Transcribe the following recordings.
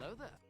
Hello there.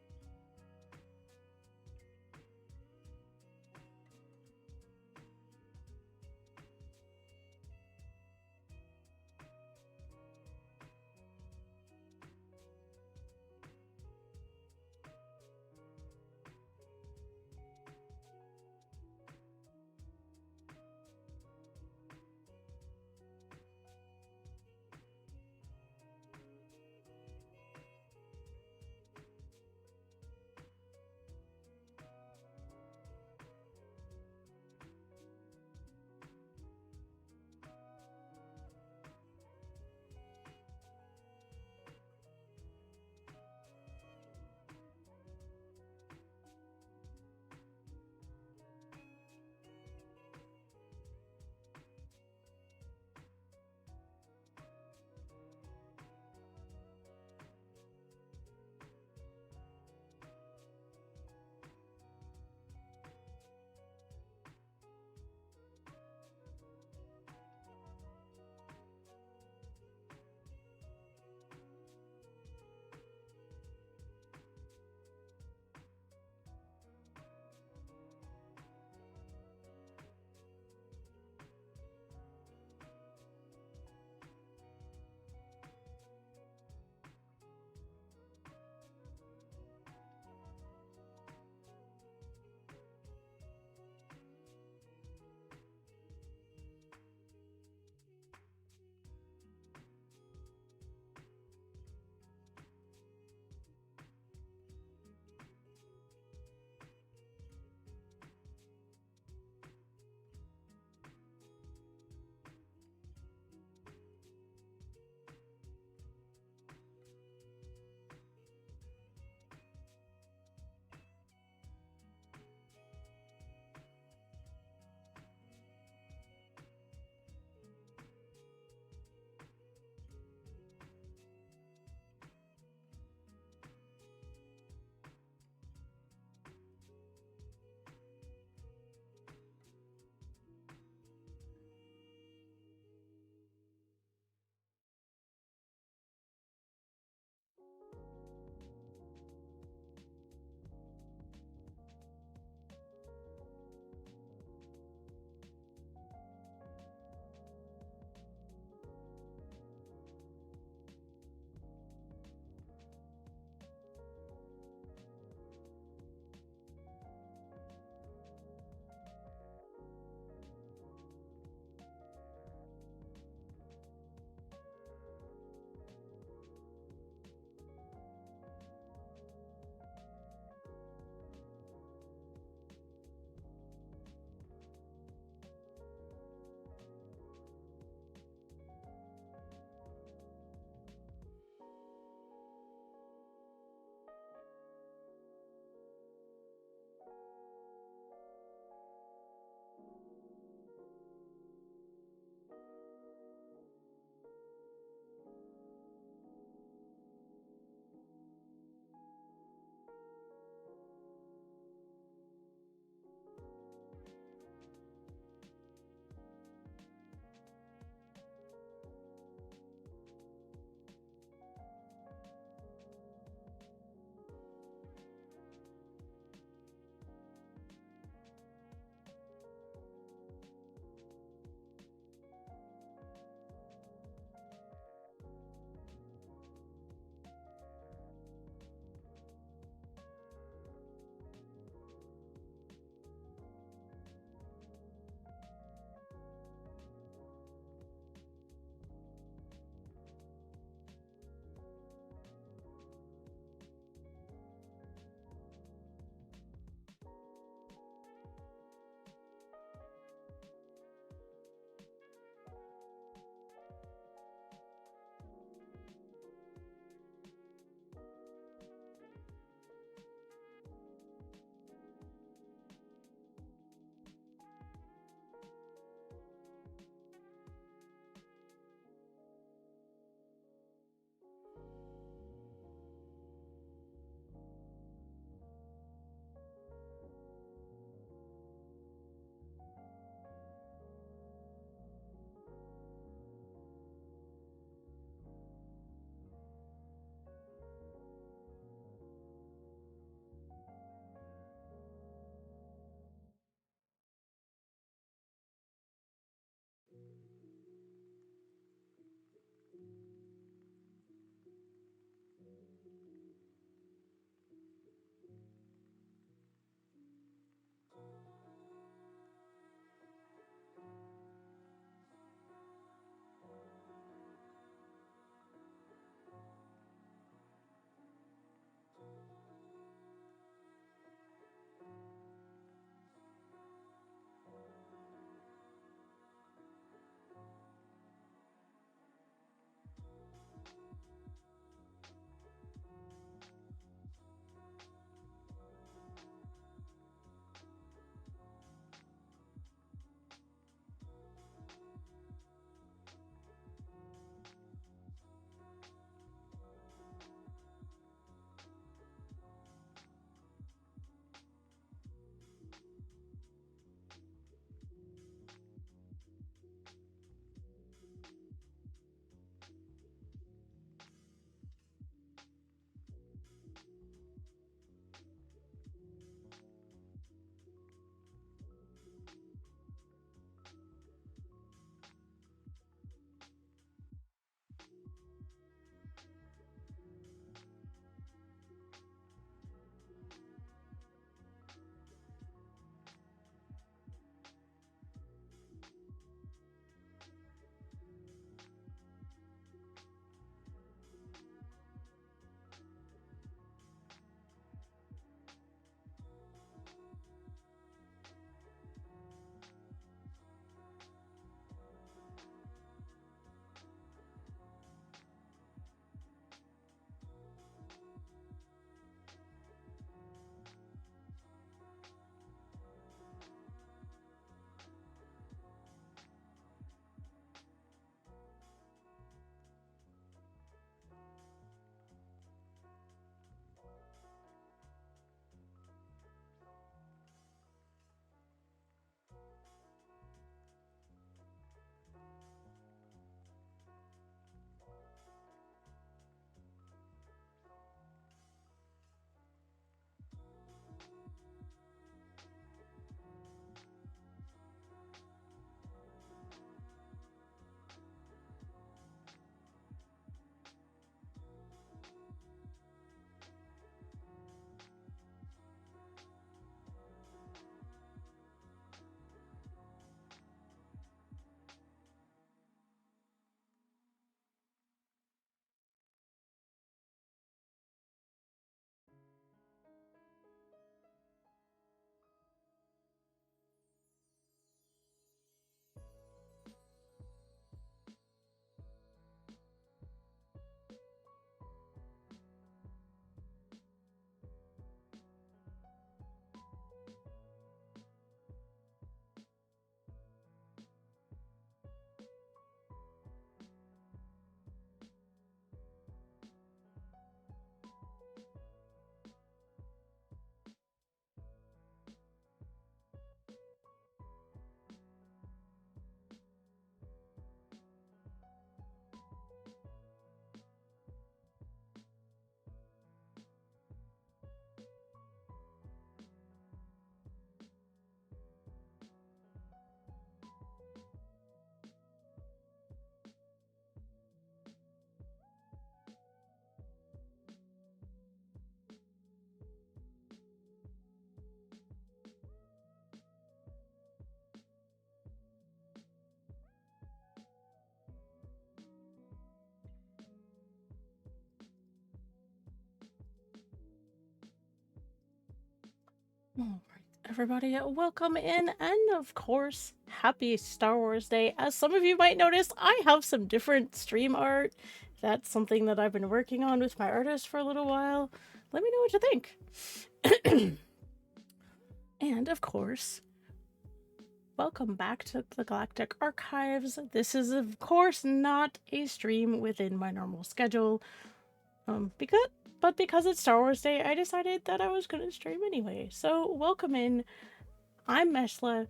All right, everybody, welcome in, and of course, happy Star Wars Day. As some of you might notice, I have some different stream art. That's something that I've been working on with my artist for a little while. Let me know what you think. And of course, welcome back to the Galactic Archives. This is, of course, not a stream within my normal schedule. Because it's Star Wars Day, I decided that I was going to stream anyway. So, welcome in. I'm Meshla,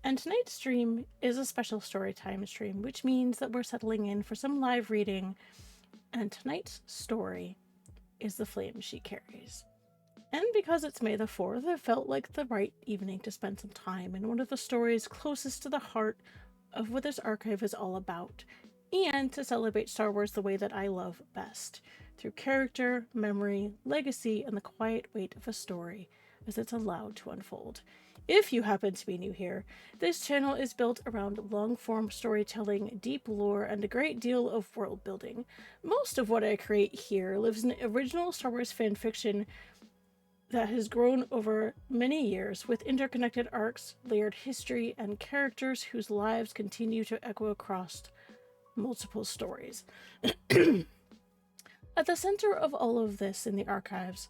and tonight's stream is a special Storytime stream, which means that we're settling in for some live reading. And tonight's story is The Flame She Carries. And because it's May the 4th, it felt like the right evening to spend some time in one of the stories closest to the heart of what this archive is all about, and to celebrate Star Wars the way that I love best, through character, memory, legacy, and the quiet weight of a story as it's allowed to unfold. If you happen to be new here, this channel is built around long-form storytelling, deep lore, and a great deal of world building. Most of what I create here lives in original Star Wars fan fiction that has grown over many years with interconnected arcs, layered history, and characters whose lives continue to echo across multiple stories. At the center of all of this in the archives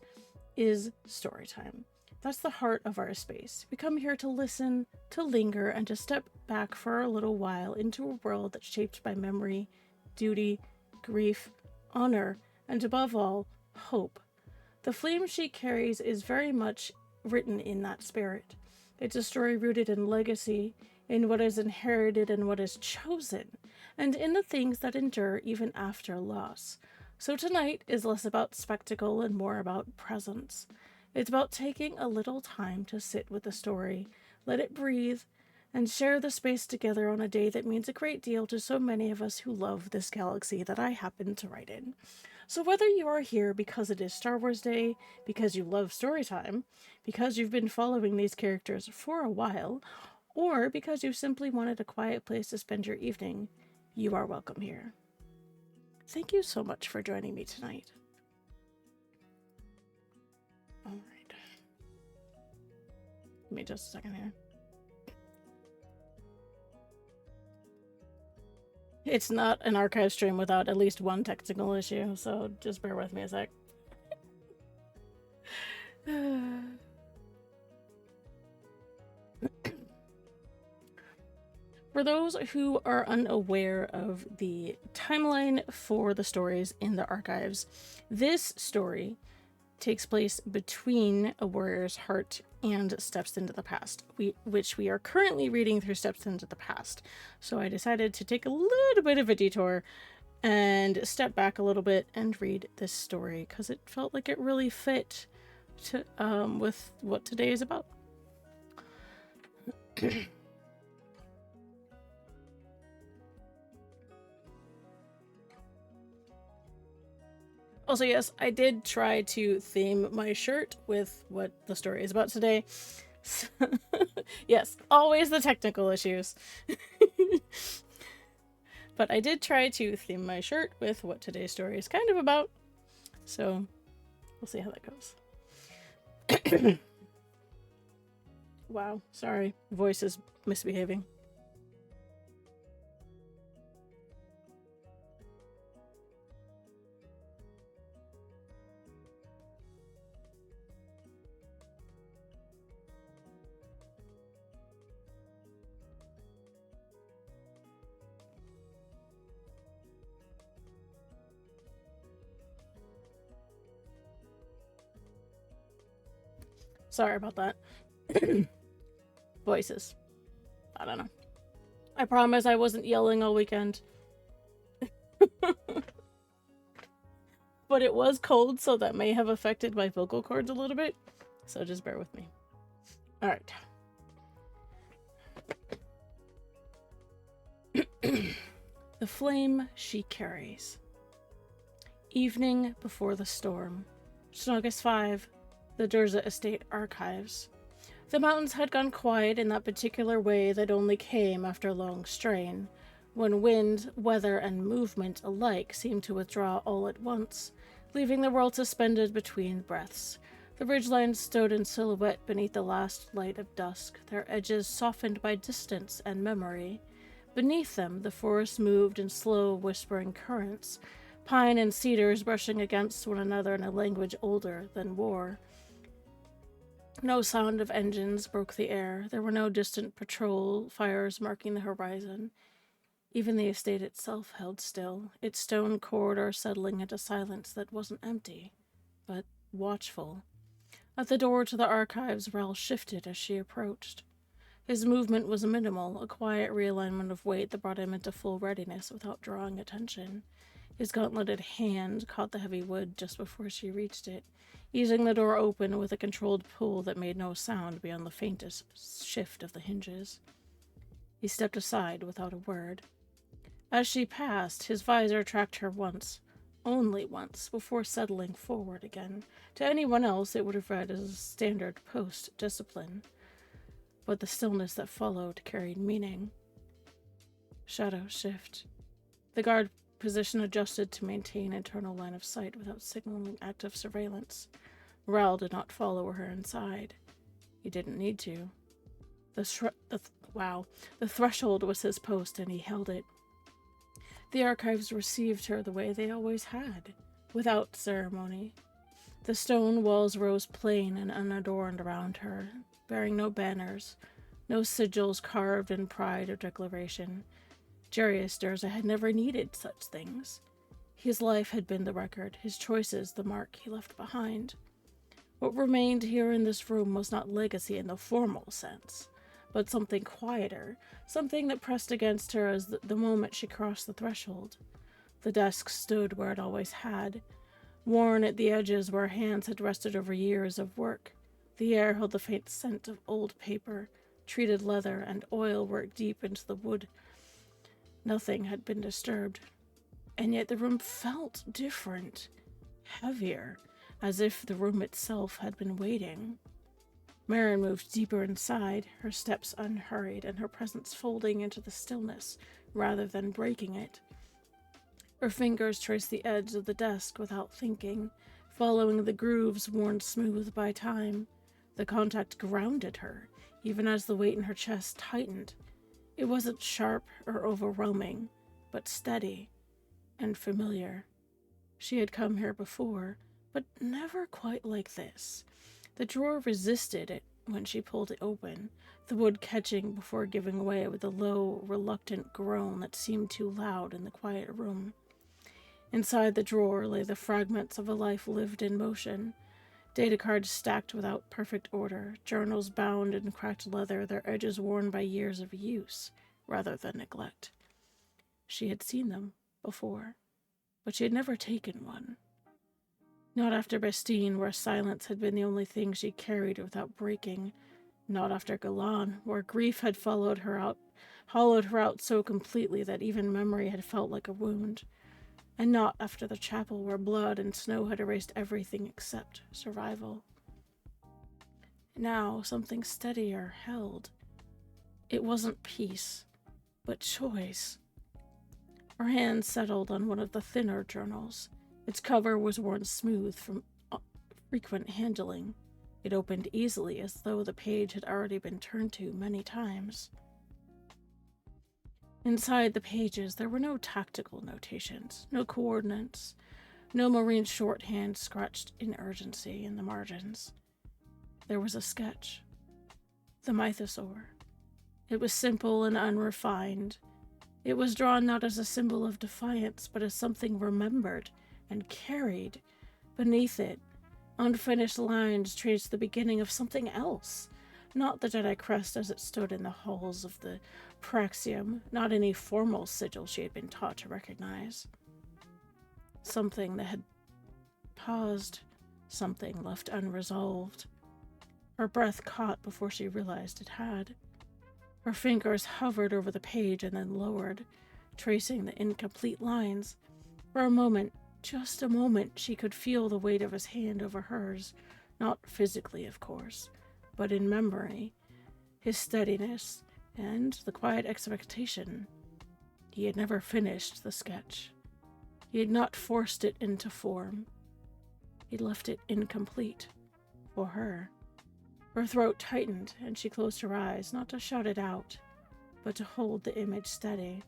is Storytime. That's the heart of our space. We come here to listen, to linger, and to step back for a little while into a world that's shaped by memory, duty, grief, honor, and above all, hope. The Flame She Carries is very much written in that spirit. It's a story rooted in legacy, in what is inherited and what is chosen, and in the things that endure even after loss. So tonight is less about spectacle and more about presence. It's about taking a little time to sit with the story, let it breathe, and share the space together on a day that means a great deal to so many of us who love this galaxy that I happen to write in. So whether you are here because it is Star Wars Day, because you love Storytime, because you've been following these characters for a while, or because you simply wanted a quiet place to spend your evening, you are welcome here. Thank you so much for joining me tonight. All right. Give me just a second here. It's not an archive stream without at least one technical issue, so just bear with me a sec. For those who are unaware of the timeline for the stories in the archives, this story takes place between A Warrior's Heart and Steps into the Past, which we are currently reading through Steps into the Past. So I decided to take a little bit of a detour and step back a little bit and read this story because it felt like it really fit to, with what today is about. Also, yes, I did try to theme my shirt with what the story is about today. Yes, always the technical issues. But I did try to theme my shirt with what today's story is kind of about. So, we'll see how that goes. Wow, sorry. Voice is misbehaving. Sorry about that. Voices. I don't know. I promise I wasn't yelling all weekend. But it was cold, so that may have affected my vocal cords a little bit. So just bear with me. Alright. The Flame She Carries. Evening before the storm. August 5, the Durza Estate Archives. The mountains had gone quiet in that particular way that only came after long strain, when wind, weather, and movement alike seemed to withdraw all at once, leaving the world suspended between breaths. The ridgelines stood in silhouette beneath the last light of dusk, their edges softened by distance and memory. Beneath them, the forest moved in slow, whispering currents, pine and cedars brushing against one another in a language older than war. No sound of engines broke the air. There were no distant patrol fires marking the horizon. Even the estate itself held still, its stone corridor settling into silence that wasn't empty, but watchful. At the door to the archives, Rel shifted as she approached. His movement was minimal, a quiet realignment of weight that brought him into full readiness without drawing attention. His gauntleted hand caught the heavy wood just before she reached it, easing the door open with a controlled pull that made no sound beyond the faintest shift of the hinges. He stepped aside without a word. As she passed, his visor tracked her once, only once, before settling forward again. To anyone else, it would have read as a standard post discipline, but the stillness that followed carried meaning. Shadow shift. The guard position adjusted to maintain internal line of sight without signaling active surveillance. Rel did not follow her inside. He didn't need to. The threshold was his post, and he held it. The archives received her the way they always had, without ceremony. The stone walls rose plain and unadorned around her, bearing no banners, no sigils carved in pride or declaration. Jarius Durza had never needed such things. His life had been the record, his choices the mark he left behind. What remained here in this room was not legacy in the formal sense, but something quieter, something that pressed against her as the moment she crossed the threshold. The desk stood where it always had, worn at the edges where hands had rested over years of work. The air held the faint scent of old paper, treated leather, and oil worked deep into the wood. Nothing had been disturbed, and yet the room felt different, heavier, as if the room itself had been waiting. Marin moved deeper inside, her steps unhurried and her presence folding into the stillness rather than breaking it. Her fingers traced the edge of the desk without thinking, following the grooves worn smooth by time. The contact grounded her, even as the weight in her chest tightened. It wasn't sharp or overwhelming, but steady and familiar. She had come here before, but never quite like this. The drawer resisted it when she pulled it open, the wood catching before giving way with a low, reluctant groan that seemed too loud in the quiet room. Inside the drawer lay the fragments of a life lived in motion, data cards stacked without perfect order, journals bound in cracked leather, their edges worn by years of use rather than neglect. She had seen them before, but she had never taken one. Not after Bastine, where silence had been the only thing she carried without breaking. Not after Galan, where grief had hollowed her out so completely that even memory had felt like a wound. And not after the chapel, where blood and snow had erased everything except survival. Now, something steadier held. It wasn't peace, but choice. Her hand settled on one of the thinner journals. Its cover was worn smooth from frequent handling. It opened easily, as though the page had already been turned to many times. Inside the pages, there were no tactical notations, no coordinates, no marine shorthand scratched in urgency in the margins. There was a sketch. The mythosaur. It was simple and unrefined. It was drawn not as a symbol of defiance, but as something remembered and carried. Beneath it, unfinished lines traced the beginning of something else. Not the Jedi crest as it stood in the halls of the Praxium, not any formal sigil she had been taught to recognize. Something that had paused, something left unresolved. Her breath caught before she realized it had. Her fingers hovered over the page and then lowered, tracing the incomplete lines. For a moment, just a moment, she could feel the weight of his hand over hers, not physically, of course, but in memory, his steadiness, and the quiet expectation. He had never finished the sketch. He had not forced it into form. He left it incomplete, For her. Her throat tightened, and she closed her eyes, not to shout it out, but to hold the image steady.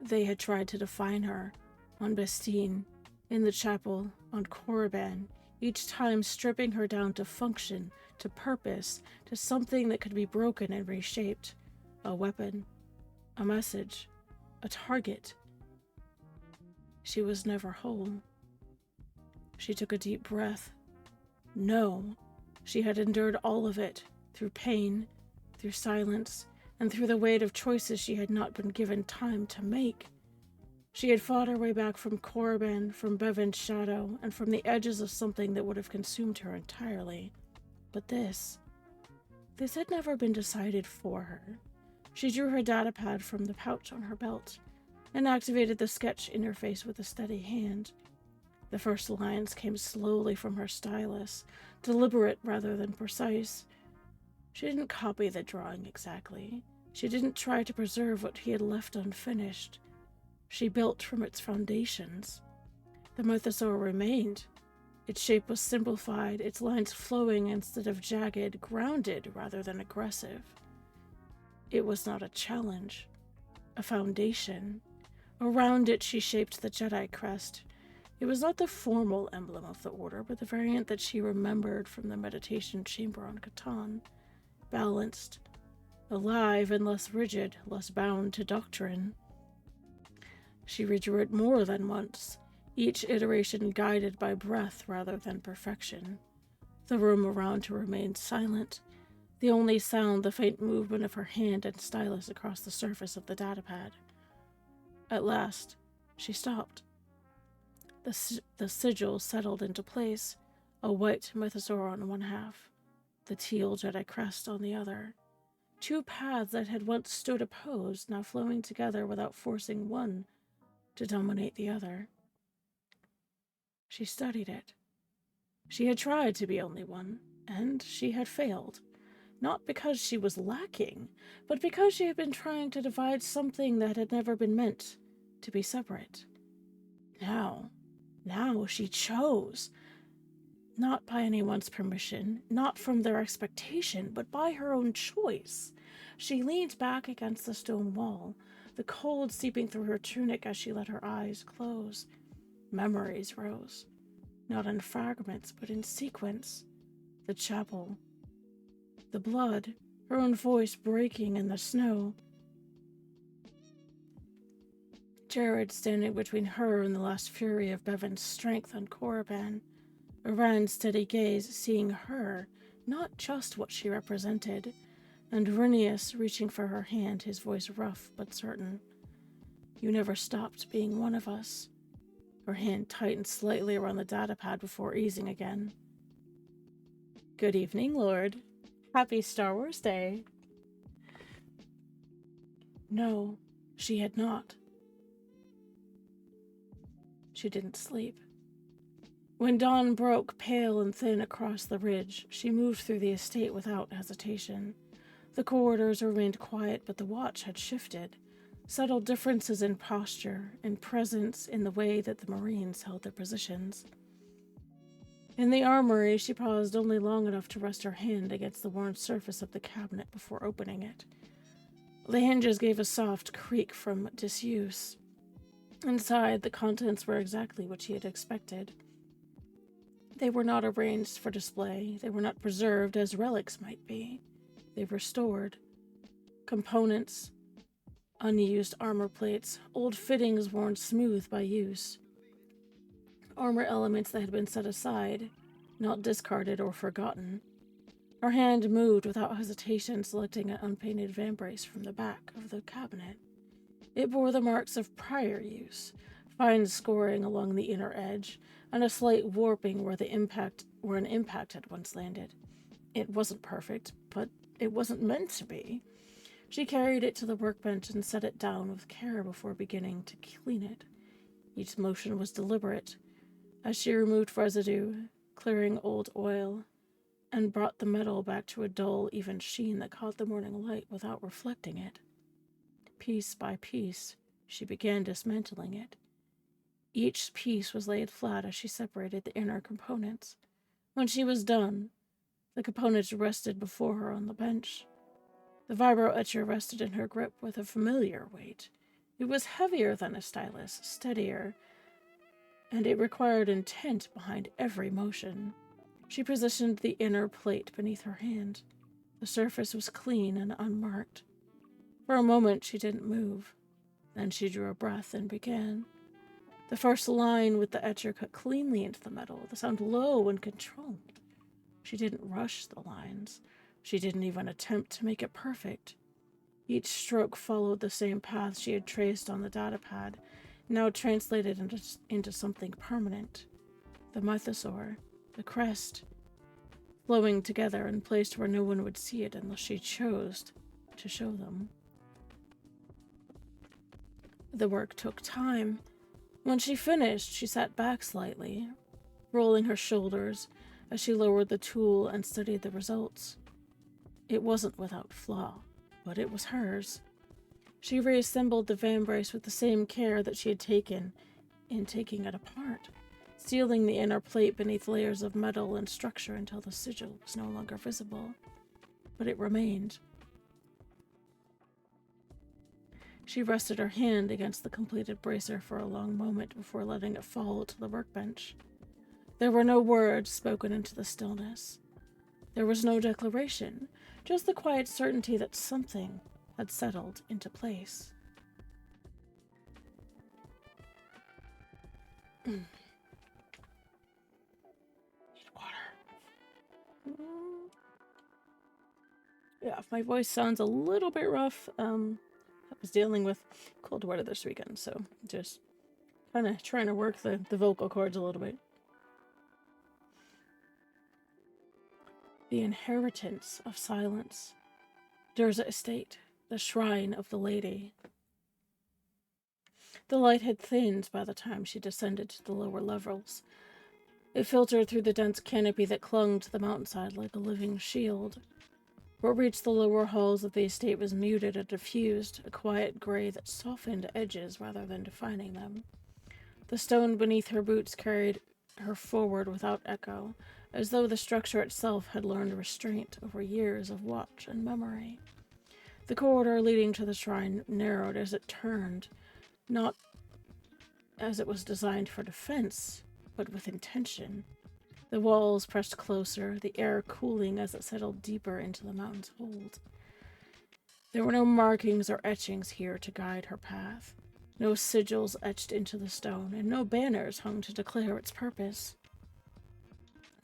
They had tried to define her, on Bastine, in the chapel, on Korriban, each time stripping her down to function, to purpose, to something that could be broken and reshaped. A weapon, a message, a target. She was never whole. She took a deep breath. No, she had endured all of it, through pain, through silence, and through the weight of choices she had not been given time to make. She had fought her way back from Korriban, from Bevan's shadow, and from the edges of something that would have consumed her entirely. But this had never been decided for her. She drew her datapad from the pouch on her belt and activated the sketch interface with a steady hand. The first lines came slowly from her stylus, deliberate rather than precise. She didn't copy the drawing exactly. She didn't try to preserve what he had left unfinished. She built from its foundations. The mythosaur remained. Its shape was simplified, its lines flowing instead of jagged, grounded rather than aggressive. It was not a challenge, a foundation. Around it she shaped the Jedi crest. It was not the formal emblem of the Order, but the variant that she remembered from the meditation chamber on Catan. Balanced, alive and less rigid, less bound to doctrine. She redrew it more than once, each iteration guided by breath rather than perfection. The room around her remained silent, the only sound the faint movement of her hand and stylus across the surface of the datapad. At last, she stopped. The sigil settled into place, a white mythosaur on one half, the teal Jedi crest on the other. Two paths that had once stood opposed, now flowing together without forcing one to dominate the other. She studied it. She had tried to be only one, and she had failed. Not because she was lacking, but because she had been trying to divide something that had never been meant to be separate. Now she chose. Not by anyone's permission, not from their expectation, but by her own choice. She leaned back against the stone wall, the cold seeping through her tunic as she let her eyes close. Memories rose, not in fragments, but in sequence. The chapel, the blood, her own voice breaking in the snow. Jared standing between her and the last fury of Bevan's strength on Korriban. Iran's steady gaze seeing her, not just what she represented, and Rinius reaching for her hand, his voice rough but certain. You never stopped being one of us. Her hand tightened slightly around the datapad before easing again. Good evening, Lord. Happy Star Wars Day. No, she had not. She didn't sleep. When dawn broke pale and thin across the ridge, she moved through the estate without hesitation. The corridors remained quiet, but the watch had shifted. Subtle differences in posture, in presence, in the way that the Marines held their positions. In the armory, she paused only long enough to rest her hand against the worn surface of the cabinet before opening it. The hinges gave a soft creak from disuse. Inside, the contents were exactly what she had expected. They were not arranged for display. They were not preserved as relics might be. They were stored. Components, unused armor plates, old fittings worn smooth by use. Armor elements that had been set aside, not discarded or forgotten. Her hand moved without hesitation, selecting an unpainted vambrace from the back of the cabinet. It bore the marks of prior use, fine scoring along the inner edge, and a slight warping where an impact had once landed. It wasn't perfect, but it wasn't meant to be. She carried it to the workbench and set it down with care before beginning to clean it. Each motion was deliberate, as she removed residue, clearing old oil, and brought the metal back to a dull, even sheen that caught the morning light without reflecting it. Piece by piece, she began dismantling it. Each piece was laid flat as she separated the inner components. When she was done, the components rested before her on the bench. The vibro etcher rested in her grip with a familiar weight. It was heavier than a stylus, steadier, and it required intent behind every motion. She positioned the inner plate beneath her hand. The surface was clean and unmarked. For a moment, she didn't move. Then she drew a breath and began. The first line with the etcher cut cleanly into the metal, the sound low and controlled. She didn't rush the lines. She didn't even attempt to make it perfect. Each stroke followed the same path she had traced on the datapad, now translated into something permanent. The mythosaur, the crest, flowing together and placed where no one would see it unless she chose to show them. The work took time. When she finished, she sat back slightly, rolling her shoulders as she lowered the tool and studied the results. It wasn't without flaw, but it was hers. She reassembled the vambrace with the same care that she had taken in taking it apart, sealing the inner plate beneath layers of metal and structure until the sigil was no longer visible. But it remained. She rested her hand against the completed bracer for a long moment before letting it fall to the workbench. There were no words spoken into the stillness. There was no declaration, just the quiet certainty that something had settled into place. Water. Yeah, if my voice sounds a little bit rough, I was dealing with cold weather this weekend, so just kind of trying to work the vocal cords a little bit. The inheritance of silence. Durza Estate, the shrine of the lady. The light had thinned by the time she descended to the lower levels. It filtered through the dense canopy that clung to the mountainside like a living shield. What reached the lower halls of the estate was muted and diffused, a quiet gray that softened edges rather than defining them. The stone beneath her boots carried her forward without echo, as though the structure itself had learned restraint over years of watch and memory. The corridor leading to the shrine narrowed as it turned, not as it was designed for defense, but with intention. The walls pressed closer, the air cooling as it settled deeper into the mountain's hold. There were no markings or etchings here to guide her path, no sigils etched into the stone, and no banners hung to declare its purpose.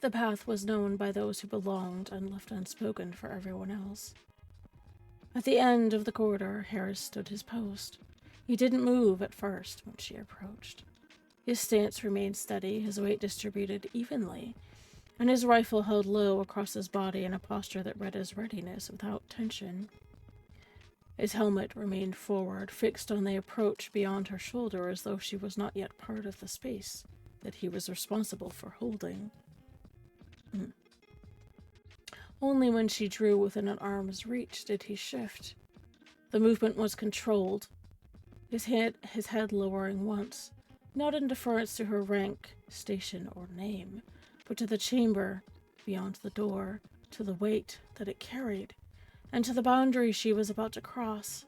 The path was known by those who belonged and left unspoken for everyone else. At the end of the corridor, Harris stood his post. He didn't move at first when she approached. His stance remained steady, his weight distributed evenly, and his rifle held low across his body in a posture that read as readiness without tension. His helmet remained forward, fixed on the approach beyond her shoulder as though she was not yet part of the space that he was responsible for holding. Only when she drew within an arm's reach did he shift. The movement was controlled, his head lowering once, not in deference to her rank, station, or name, but to the chamber beyond the door, to the weight that it carried, and to the boundary she was about to cross.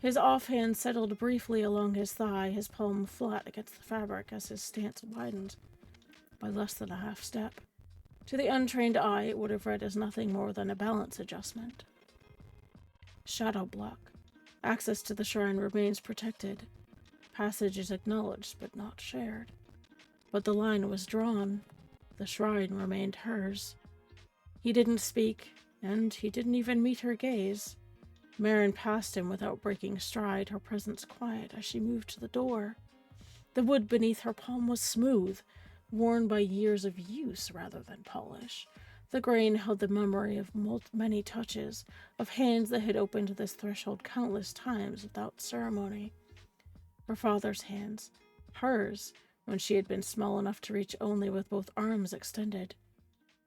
His offhand settled briefly along his thigh, his palm flat against the fabric as his stance widened by less than a half step. To the untrained eye, it would have read as nothing more than a balance adjustment. Shadow block. Access to the shrine remains protected. Passage is acknowledged but not shared. But the line was drawn. The shrine remained hers. He didn't speak, and he didn't even meet her gaze. Marin passed him without breaking stride, her presence quiet as she moved to the door. The wood beneath her palm was smooth, worn by years of use rather than polish. The grain held the memory of many touches, of hands that had opened this threshold countless times without ceremony. Her father's hands, hers, when she had been small enough to reach only with both arms extended.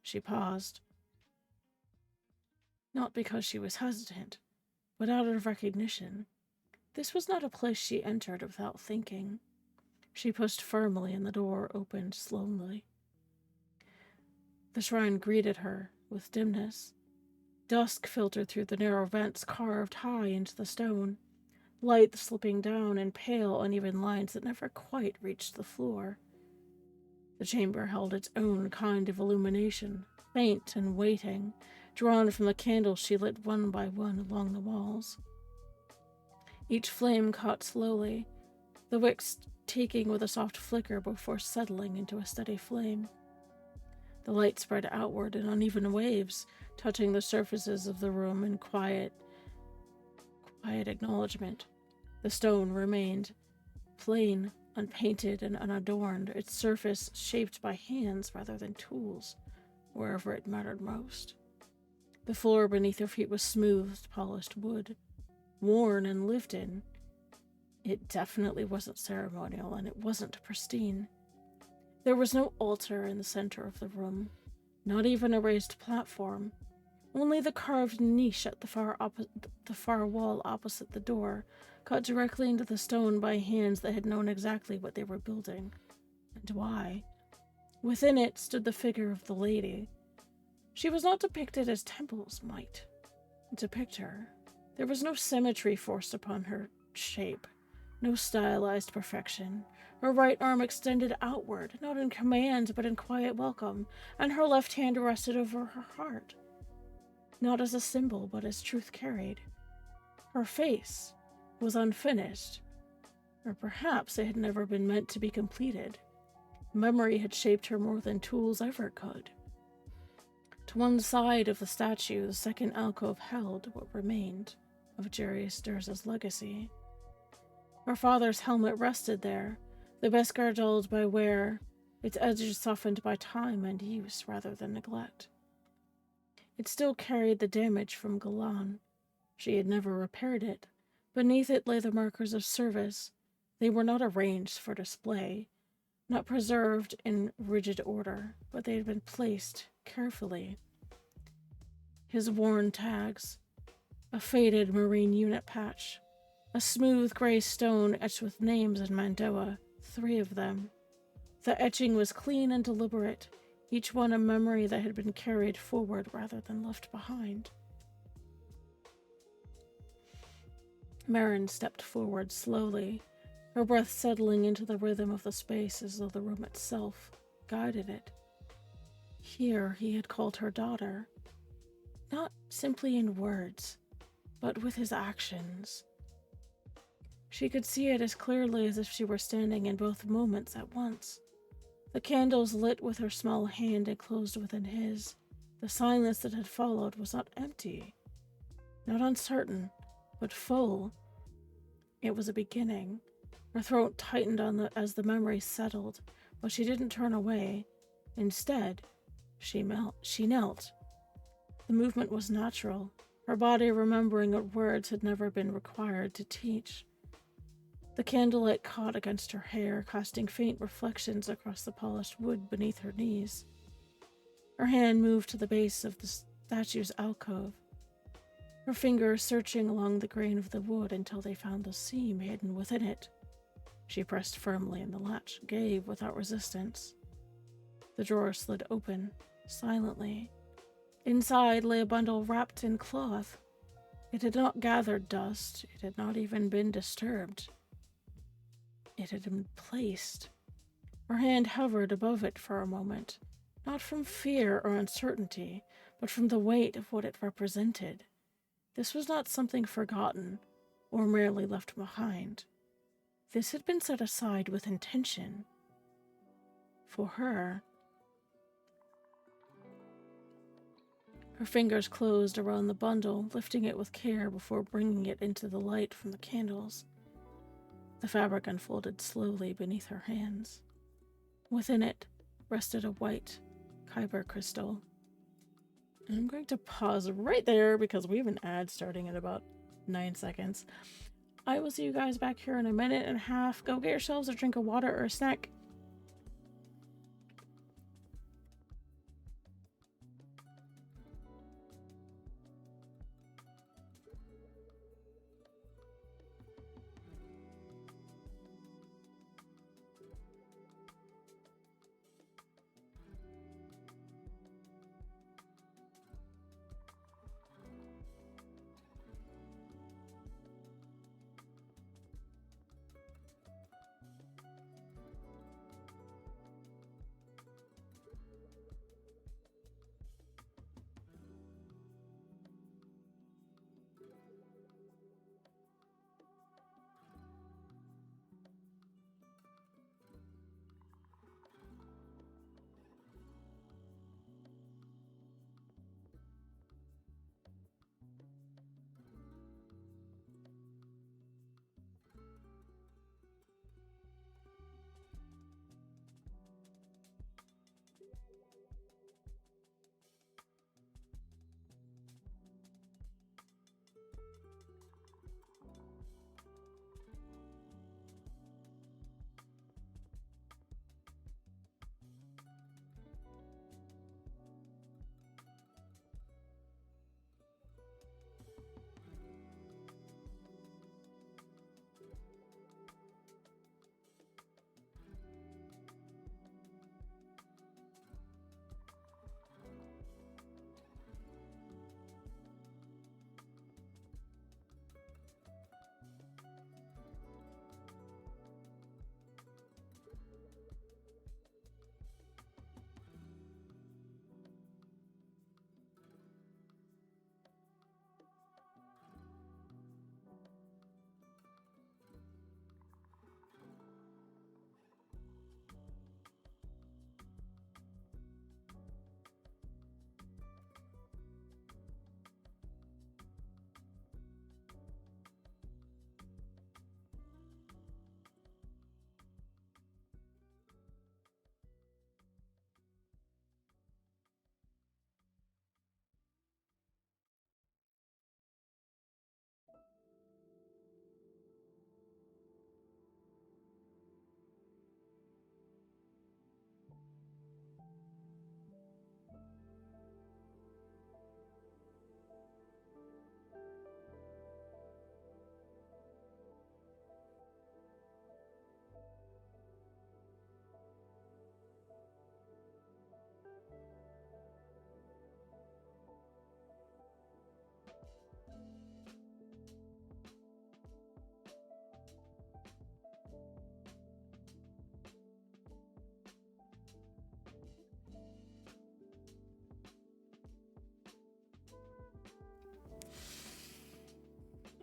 She paused. Not because she was hesitant, but out of recognition. This was not a place she entered without thinking. She pushed firmly and the door opened slowly. The shrine greeted her with dimness. Dusk filtered through the narrow vents carved high into the stone, light slipping down in pale, uneven lines that never quite reached the floor. The chamber held its own kind of illumination, faint and waiting, drawn from the candles she lit one by one along the walls. Each flame caught slowly, the wicks taking with a soft flicker before settling into a steady flame. The light spread outward in uneven waves, touching the surfaces of the room in quiet acknowledgement. The stone remained plain, unpainted, and unadorned, its surface shaped by hands rather than tools, wherever it mattered most. The floor beneath her feet was smooth, polished wood, worn and lived in. It definitely wasn't ceremonial, and it wasn't pristine. There was no altar in the center of the room, not even a raised platform. Only the carved niche at the far wall opposite the door, cut directly into the stone by hands that had known exactly what they were building, and why. Within it stood the figure of the lady. She was not depicted as temples might depict her. There was no symmetry forced upon her shape, no stylized perfection. Her right arm extended outward, not in command, but in quiet welcome, and her left hand rested over her heart, not as a symbol, but as truth carried. Her face was unfinished, or perhaps it had never been meant to be completed. Memory had shaped her more than tools ever could. To one side of the statue, the second alcove held what remained of Jarius Durza's legacy. Her father's helmet rested there, the Beskar dulled by wear, its edges softened by time and use rather than neglect. It still carried the damage from Galan. She had never repaired it. Beneath it lay the markers of service. They were not arranged for display, not preserved in rigid order, but they had been placed carefully. His worn tags, a faded marine unit patch, a smooth gray stone etched with names in Mandoa, 3 of them. The etching was clean and deliberate, each one a memory that had been carried forward rather than left behind. Marin stepped forward slowly, her breath settling into the rhythm of the space as though the room itself guided it. Here he had called her daughter, not simply in words, but with his actions. She could see it as clearly as if she were standing in both moments at once. The candles lit with her small hand and closed within his. The silence that had followed was not empty, not uncertain, but full. It was a beginning. Her throat tightened as the memory settled, but she didn't turn away. Instead, she knelt. The movement was natural, her body remembering what words had never been required to teach. The candlelight caught against her hair, casting faint reflections across the polished wood beneath her knees. Her hand moved to the base of the statue's alcove, her fingers searching along the grain of the wood until they found the seam hidden within it. She pressed firmly and the latch gave without resistance. The drawer slid open, silently. Inside lay a bundle wrapped in cloth. It had not gathered dust, it had not even been disturbed. It had been placed. Her hand hovered above it for a moment, not from fear or uncertainty, but from the weight of what it represented. This was not something forgotten or merely left behind. This had been set aside with intention. For her. Her fingers closed around the bundle, lifting it with care before bringing it into the light from the candles. The fabric unfolded slowly beneath her hands. Within it rested a white kyber crystal. And I'm going to pause right there because we have an ad starting in about 9 seconds. I will see you guys back here in a minute and a half. Go get yourselves a drink of water or a snack.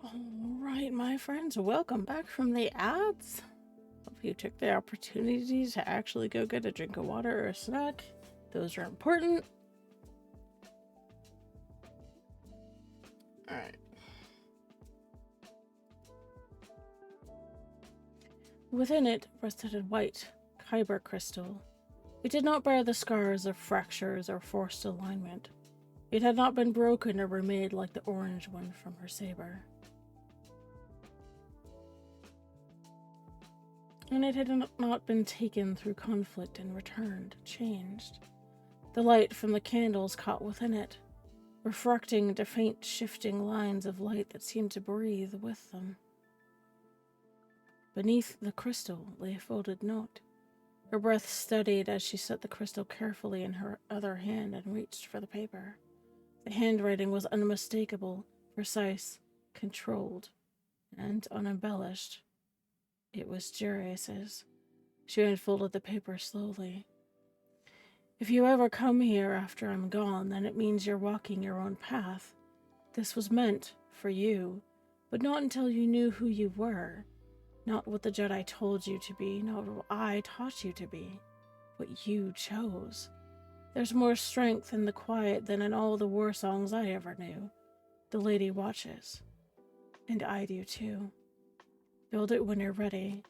Alright, my friends, welcome back from the ads. Hope you took the opportunity to actually go get a drink of water or a snack. Those are important. Alright. Within it rested a white kyber crystal. It did not bear the scars of fractures or forced alignment. It had not been broken or remade like the orange one from her saber. And it had not been taken through conflict and returned, changed. The light from the candles caught within it, refracting into faint shifting lines of light that seemed to breathe with them. Beneath the crystal lay a folded note. Her breath steadied as she set the crystal carefully in her other hand and reached for the paper. The handwriting was unmistakable, precise, controlled, and unembellished. It was Jarius's. She unfolded the paper slowly. If you ever come here after I'm gone, then it means you're walking your own path. This was meant for you, but not until you knew who you were. Not what the Jedi told you to be, not what I taught you to be. What you chose. There's more strength in the quiet than in all the war songs I ever knew. The lady watches. And I do too. Build it when you're ready.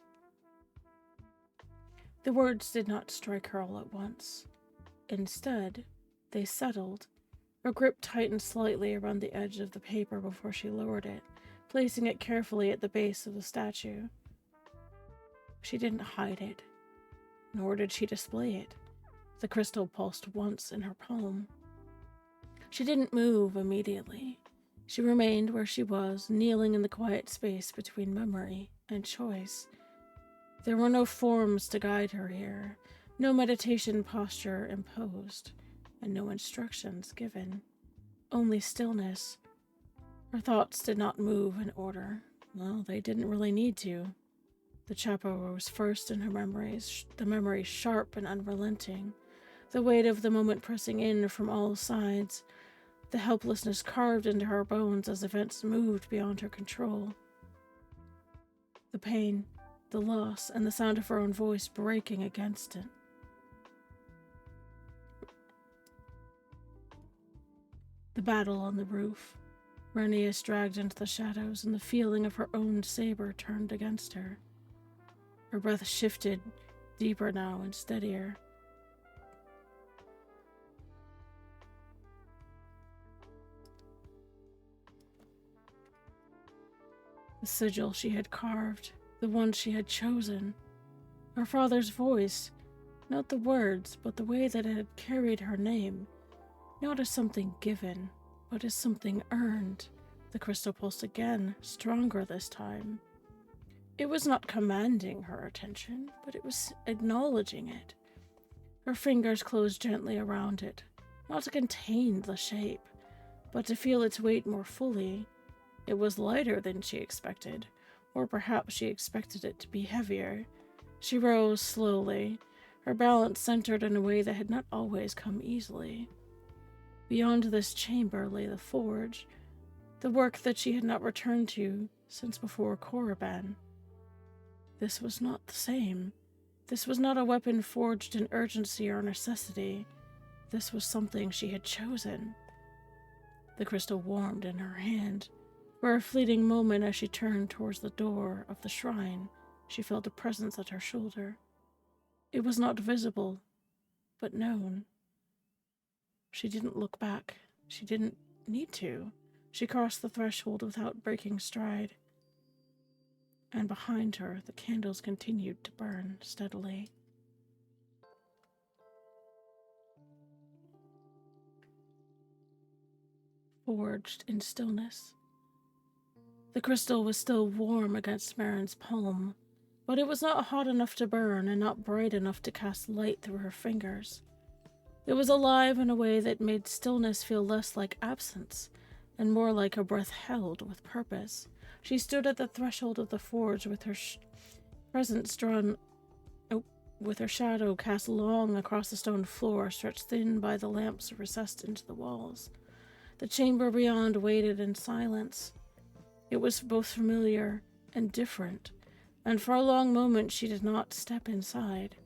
The words did not strike her all at once. Instead, they settled. Her grip tightened slightly around the edge of the paper before she lowered it, placing it carefully at the base of the statue. She didn't hide it, nor did she display it. The crystal pulsed once in her palm. She didn't move immediately. She remained where she was, kneeling in the quiet space between memory and choice. There were no forms to guide her here, no meditation posture imposed, and no instructions given. Only stillness. Her thoughts did not move in order. Well, they didn't really need to. The chapel rose first in her memories, the memory sharp and unrelenting, the weight of the moment pressing in from all sides, the helplessness carved into her bones as events moved beyond her control. The pain, the loss, and the sound of her own voice breaking against it. The battle on the roof. Renius dragged into the shadows, and the feeling of her own saber turned against her. Her breath shifted, deeper now and steadier. The sigil she had carved, the one she had chosen. Her father's voice, not the words, but the way that it had carried her name. Not as something given, but as something earned. The crystal pulsed again, stronger this time. It was not commanding her attention, but it was acknowledging it. Her fingers closed gently around it, not to contain the shape, but to feel its weight more fully. It was lighter than she expected, or perhaps she expected it to be heavier. She rose slowly, her balance centered in a way that had not always come easily. Beyond this chamber lay the forge, the work that she had not returned to since before Korriban. This was not the same. This was not a weapon forged in urgency or necessity. This was something she had chosen. The crystal warmed in her hand. For a fleeting moment as she turned towards the door of the shrine, she felt a presence at her shoulder. It was not visible, but known. She didn't look back. She didn't need to. She crossed the threshold without breaking stride. And behind her, the candles continued to burn steadily. Forged in stillness. The crystal was still warm against Marin's palm, but it was not hot enough to burn and not bright enough to cast light through her fingers. It was alive in a way that made stillness feel less like absence and more like a breath held with purpose. She stood at the threshold of the forge with her presence drawn, with her shadow cast long across the stone floor, stretched thin by the lamps recessed into the walls. The chamber beyond waited in silence. It was both familiar and different, and for a long moment she did not step inside.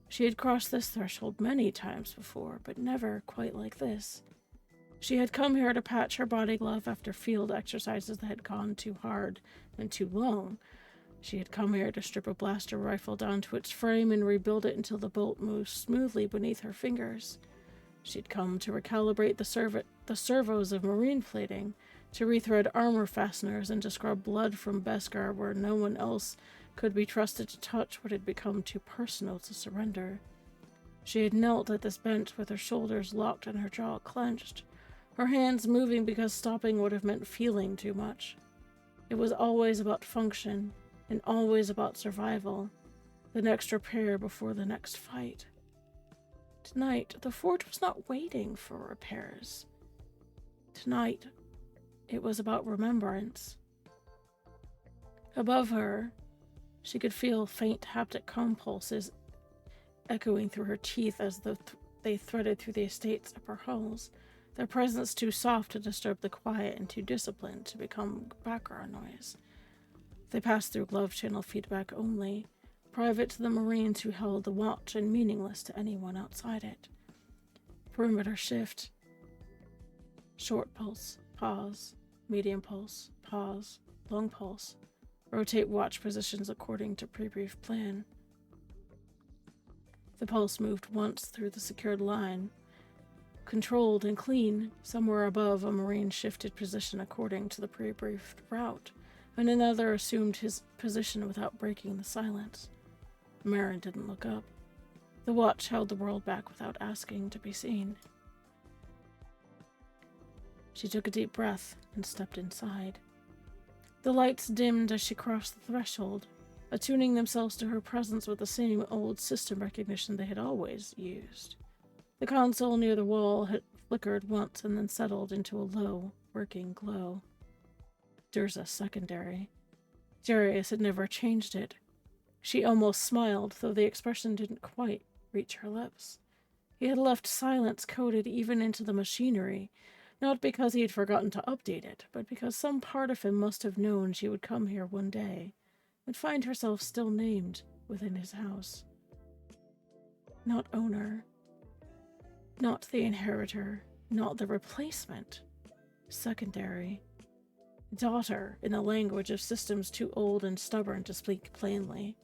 She had crossed this threshold many times before, but never quite like this. She had come here to patch her body glove after field exercises that had gone too hard and too long. She had come here to strip a blaster rifle down to its frame and rebuild it until the bolt moved smoothly beneath her fingers. She had come to recalibrate the servos of marine plating, to rethread armor fasteners, and to scrub blood from Beskar where no one else could be trusted to touch what had become too personal to surrender. She had knelt at this bench with her shoulders locked and her jaw clenched, her hands moving because stopping would have meant feeling too much. It was always about function, and always about survival, the next repair before the next fight. Tonight, the fort was not waiting for repairs. Tonight, it was about remembrance. Above her, she could feel faint haptic compulses echoing through her teeth as they threaded through the estate's upper halls, their presence too soft to disturb the quiet and too disciplined to become background noise. They passed through glove channel feedback only, private to the Marines who held the watch and meaningless to anyone outside it. Perimeter shift. Short pulse, pause, medium pulse, pause, long pulse. Rotate watch positions according to pre-brief plan. The pulse moved once through the secured line. Controlled and clean, somewhere above a Marine shifted position according to the pre-briefed route, and another assumed his position without breaking the silence. Marin didn't look up. The watch held the world back without asking to be seen. She took a deep breath and stepped inside. The lights dimmed as she crossed the threshold, attuning themselves to her presence with the same old system recognition they had always used. The console near the wall had flickered once and then settled into a low, working glow. Durza secondary. Darius had never changed it. She almost smiled, though the expression didn't quite reach her lips. He had left silence coded even into the machinery, not because he had forgotten to update it, but because some part of him must have known she would come here one day and find herself still named within his house. Not owner. Not the inheritor. Not the replacement. Secondary. Daughter, in the language of systems too old and stubborn to speak plainly.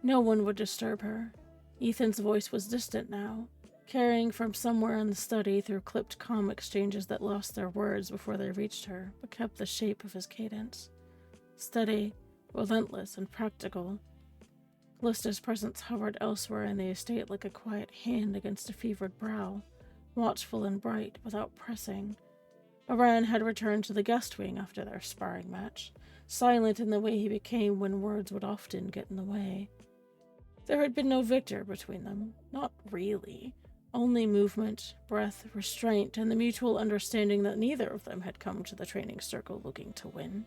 No one would disturb her. Ethan's voice was distant now, carrying from somewhere in the study through clipped comm exchanges that lost their words before they reached her, but kept the shape of his cadence. Steady, relentless, and practical. Callista's presence hovered elsewhere in the estate like a quiet hand against a fevered brow, watchful and bright, without pressing. Aran had returned to the guest wing after their sparring match, silent in the way he became when words would often get in the way. There had been no victor between them, not really. Only movement, breath, restraint, and the mutual understanding that neither of them had come to the training circle looking to win.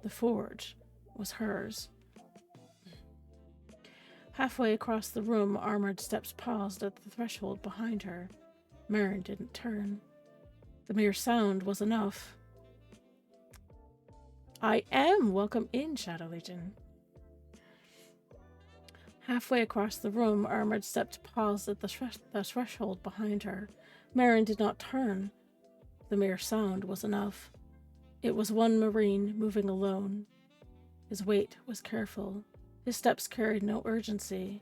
The forge was hers. Halfway across the room, armored steps paused at the threshold behind her. Marin didn't turn. The mere sound was enough. I am welcome in, Shadow Legion. Halfway across the room, armored steps paused at the threshold behind her. Marin did not turn. The mere sound was enough. It was one Marine moving alone. His weight was careful. His steps carried no urgency.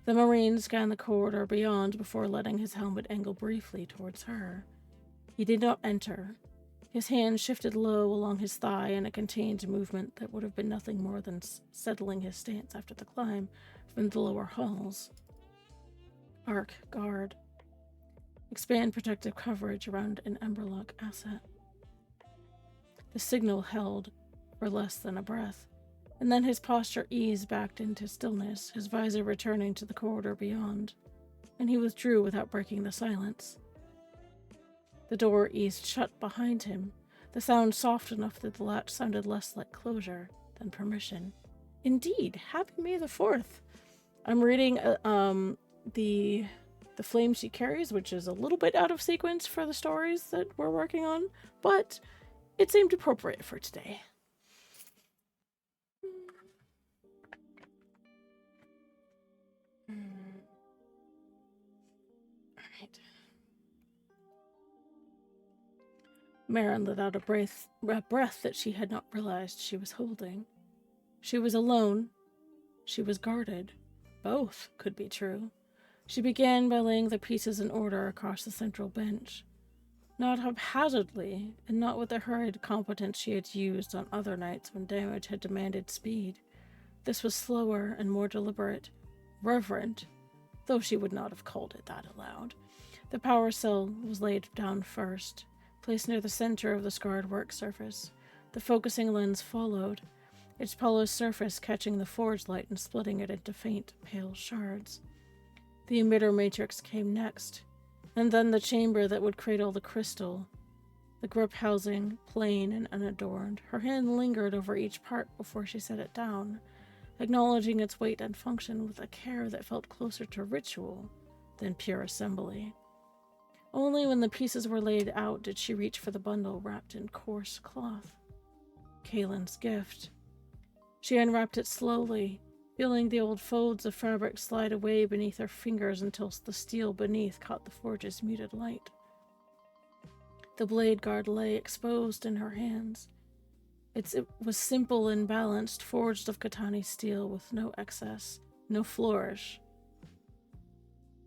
The Marine scanned the corridor beyond before letting his helmet angle briefly towards her. He did not enter. His hand shifted low along his thigh in a contained movement that would have been nothing more than settling his stance after the climb from the lower halls. Arc guard. Expand protective coverage around an Emberlock asset. The signal held for less than a breath, and then his posture eased back into stillness, his visor returning to the corridor beyond, and he withdrew without breaking the silence. The door eased shut behind him, the sound soft enough that the latch sounded less like closure than permission. Indeed, happy May the 4th. I'm reading the flame she carries, which is a little bit out of sequence for the stories that we're working on, but It seemed appropriate for today. Alright. Marin let out a breath that she had not realized she was holding. She was alone. She was guarded. Both could be true. She began by laying the pieces in order across the central bench. Not haphazardly, and not with the hurried competence she had used on other nights when damage had demanded speed. This was slower and more deliberate, reverent, though she would not have called it that aloud. The power cell was laid down first, placed near the center of the scarred work surface. The focusing lens followed, its polished surface catching the forge light and splitting it into faint, pale shards. The emitter matrix came next, and then the chamber that would cradle the crystal. The grip housing, plain and unadorned, her hand lingered over each part before she set it down, acknowledging its weight and function with a care that felt closer to ritual than pure assembly. Only when the pieces were laid out did she reach for the bundle wrapped in coarse cloth. Kaylin's gift. She unwrapped it slowly, feeling the old folds of fabric slide away beneath her fingers until the steel beneath caught the forge's muted light. The blade guard lay exposed in her hands. It was simple and balanced, forged of Katani steel with no excess, no flourish,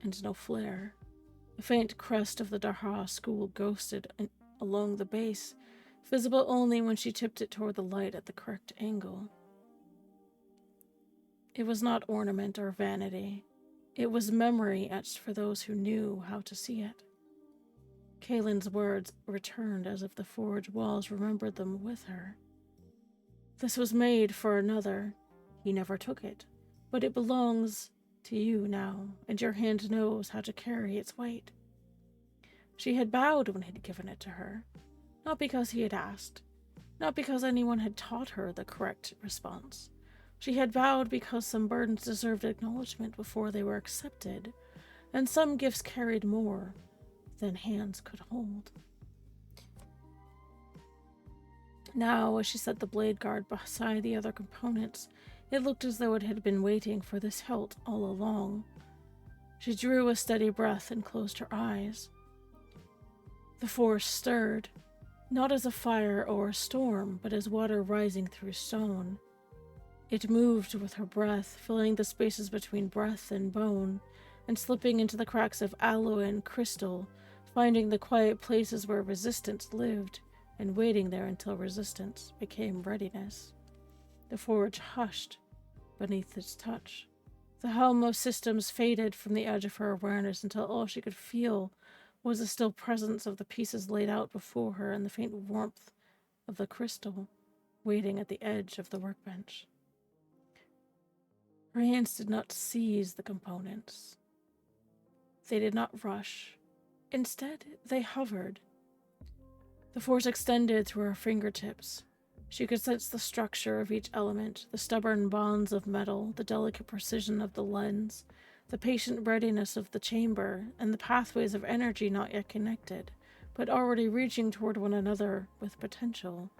and no flare. A faint crest of the Darha school ghosted along the base, visible only when she tipped it toward the light at the correct angle. It was not ornament or vanity. It was memory etched for those who knew how to see it. Kaylin's words returned as if the forge walls remembered them with her. This was made for another. He never took it, but it belongs to you now, and your hand knows how to carry its weight. She had bowed when he'd given it to her, not because he had asked, not because anyone had taught her the correct response. She had bowed because some burdens deserved acknowledgement before they were accepted, and some gifts carried more than hands could hold. Now, as she set the blade guard beside the other components, it looked as though it had been waiting for this hilt all along. She drew a steady breath and closed her eyes. The force stirred, not as a fire or a storm, but as water rising through stone. It moved with her breath, filling the spaces between breath and bone, and slipping into the cracks of alloy and crystal, finding the quiet places where resistance lived, and waiting there until resistance became readiness. The forge hushed beneath its touch. The hum of systems faded from the edge of her awareness until all she could feel was the still presence of the pieces laid out before her and the faint warmth of the crystal waiting at the edge of the workbench. Her hands did not seize the components. They did not rush. Instead, they hovered. The force extended through her fingertips. She could sense the structure of each element, the stubborn bonds of metal, the delicate precision of the lens, the patient readiness of the chamber, and the pathways of energy not yet connected, but already reaching toward one another with potential.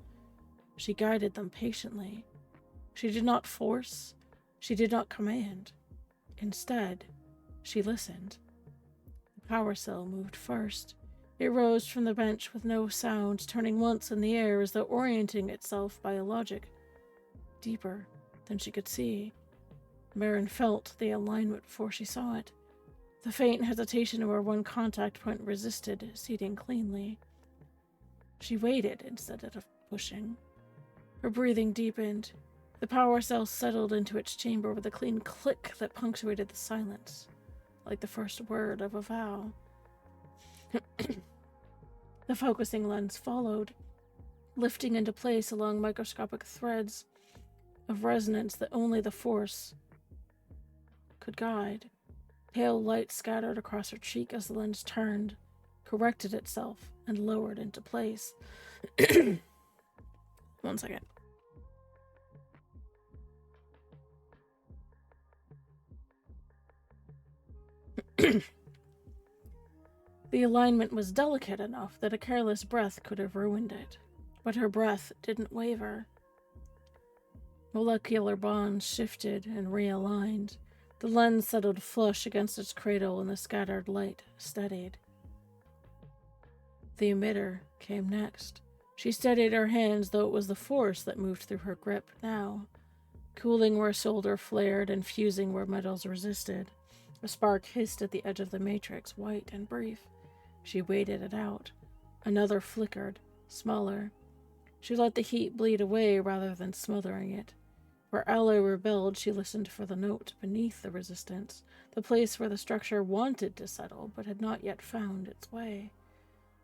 She guided them patiently. She did not force. She did not command. Instead, she listened. The power cell moved first. It rose from the bench with no sound, turning once in the air as though orienting itself by a logic deeper than she could see. Marin felt the alignment before she saw it. The faint hesitation where one contact point resisted, seating cleanly. She waited instead of pushing. Her breathing deepened. The power cell settled into its chamber with a clean click that punctuated the silence, like the first word of a vow. The focusing lens followed, lifting into place along microscopic threads of resonance that only the force could guide. Pale light scattered across her cheek as the lens turned, corrected itself, and lowered into place. 1 second. The alignment was delicate enough that a careless breath could have ruined it. but her breath didn't waver. Molecular bonds shifted and realigned. The lens settled flush against its cradle and the scattered light steadied. The emitter came next. She steadied her hands, though it was the force that moved through her grip now, cooling where solder flared and fusing where metals resisted. A spark hissed at the edge of the matrix, white and brief. She waited it out. Another flickered, smaller. She let the heat bleed away rather than smothering it. Where alloy rebelled, she listened for the note beneath the resistance, the place where the structure wanted to settle but had not yet found its way.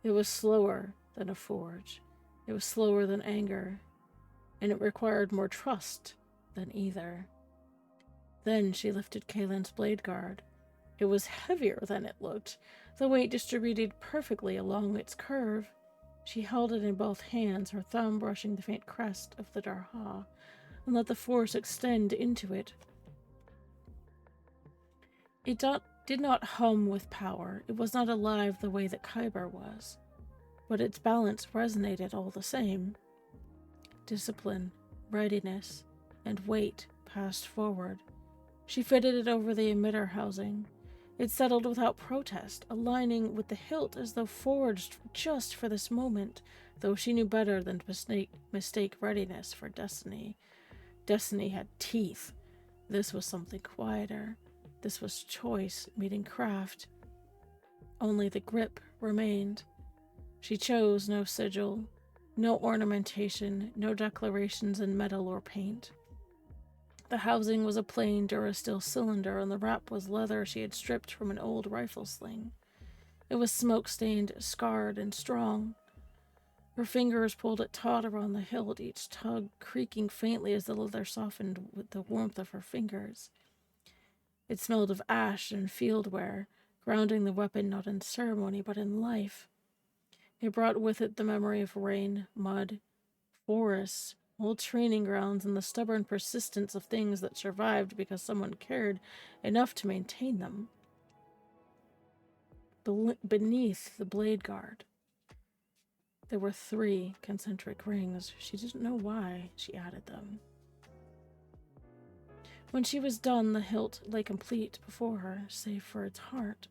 It was slower than a forge. It was slower than anger, and it required more trust than either. Then she lifted Kaylin's blade guard. It was heavier than it looked, the weight distributed perfectly along its curve. She held it in both hands, her thumb brushing the faint crest of the Darha, and let the force extend into it. It did not hum with power. It was not alive the way that Kyber was, but its balance resonated all the same. Discipline, readiness, and weight passed forward. She fitted it over the emitter housing. It settled without protest, aligning with the hilt as though forged just for this moment, though she knew better than to mistake readiness for destiny. Destiny had teeth. This was something quieter. This was choice meeting craft. Only the grip remained. She chose no sigil, no ornamentation, no declarations in metal or paint. The housing was a plain Durasteel cylinder, and the wrap was leather she had stripped from an old rifle sling. It was smoke-stained, scarred, and strong. Her fingers pulled it taut around the hilt, each tug creaking faintly as the leather softened with the warmth of her fingers. It smelled of ash and field wear, grounding the weapon not in ceremony but in life. It brought with it the memory of rain, mud, forests, old training grounds, and the stubborn persistence of things that survived because someone cared enough to maintain them. Beneath the blade guard, there were 3 concentric rings. She didn't know why she added them. When she was done, the hilt lay complete before her, save for its heart.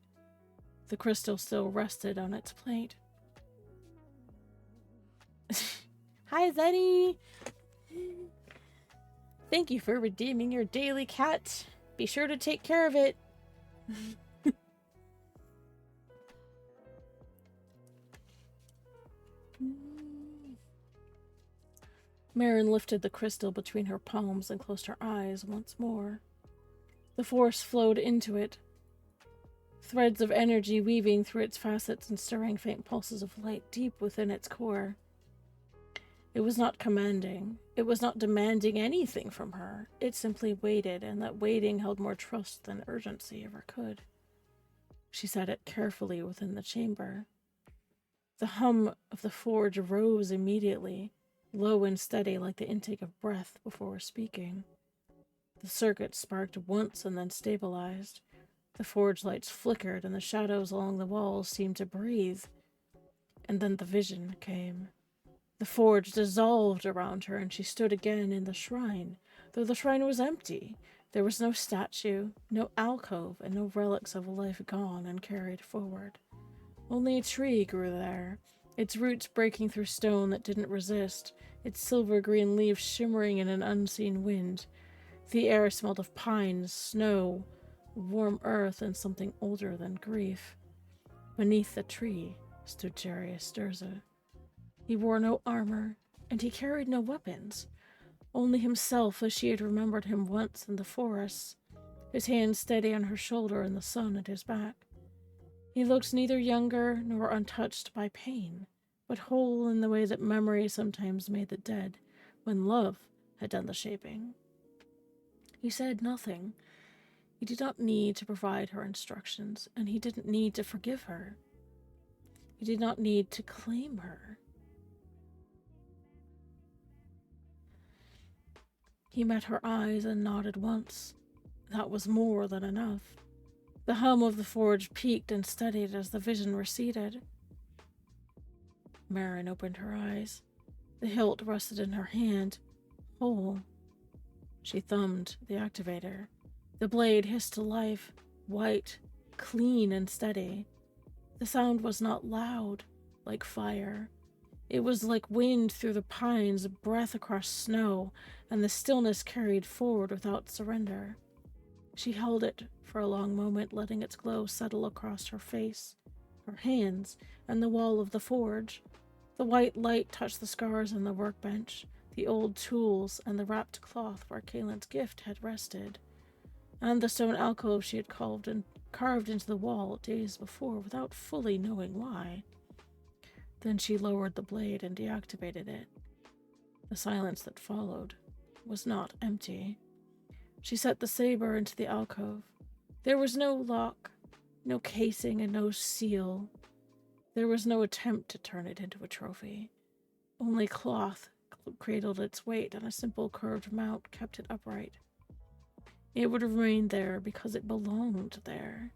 The crystal still rested on its plate. Hi, Zenny! Thank you for redeeming your daily cat. Be sure to take care of it. Marin lifted the crystal between her palms and closed her eyes once more. The force flowed into it, threads of energy weaving through its facets and stirring faint pulses of light deep within its core. It was not commanding. It was not demanding anything from her. It simply waited, and that waiting held more trust than urgency ever could. She set it carefully within the chamber. The hum of the forge rose immediately, low and steady like the intake of breath before speaking. The circuit sparked once and then stabilized. The forge lights flickered and the shadows along the walls seemed to breathe. And then the vision came. The forge dissolved around her and she stood again in the shrine, though the shrine was empty. There was no statue, no alcove, and no relics of a life gone and carried forward. Only a tree grew there, its roots breaking through stone that didn't resist, its silver-green leaves shimmering in an unseen wind. The air smelled of pines, snow, warm earth, and something older than grief. Beneath the tree stood Jarius Durza. He wore no armor, and he carried no weapons. Only himself as she had remembered him once in the forests, his hand steady on her shoulder and the sun at his back. He looked neither younger nor untouched by pain, but whole in the way that memory sometimes made the dead, when love had done the shaping. He said nothing. He did not need to provide her instructions, and he didn't need to forgive her. He did not need to claim her. He met her eyes and nodded once. That was more than enough. The hum of the forge peaked and steadied as the vision receded. Marin opened her eyes. The hilt rested in her hand, whole. She thumbed the activator. The blade hissed to life, white, clean and steady. The sound was not loud, like fire. It was like wind through the pines, breath across snow, and the stillness carried forward without surrender. She held it for a long moment, letting its glow settle across her face, her hands, and the wall of the forge. The white light touched the scars on the workbench, the old tools, and the wrapped cloth where Kaylin's gift had rested, and the stone alcove she had carved into the wall days before without fully knowing why. Then she lowered the blade and deactivated it. The silence that followed was not empty. She set the saber into the alcove. There was no lock, no casing, and no seal. There was no attempt to turn it into a trophy. Only cloth cradled its weight, and a simple curved mount kept it upright. It would remain there because it belonged there.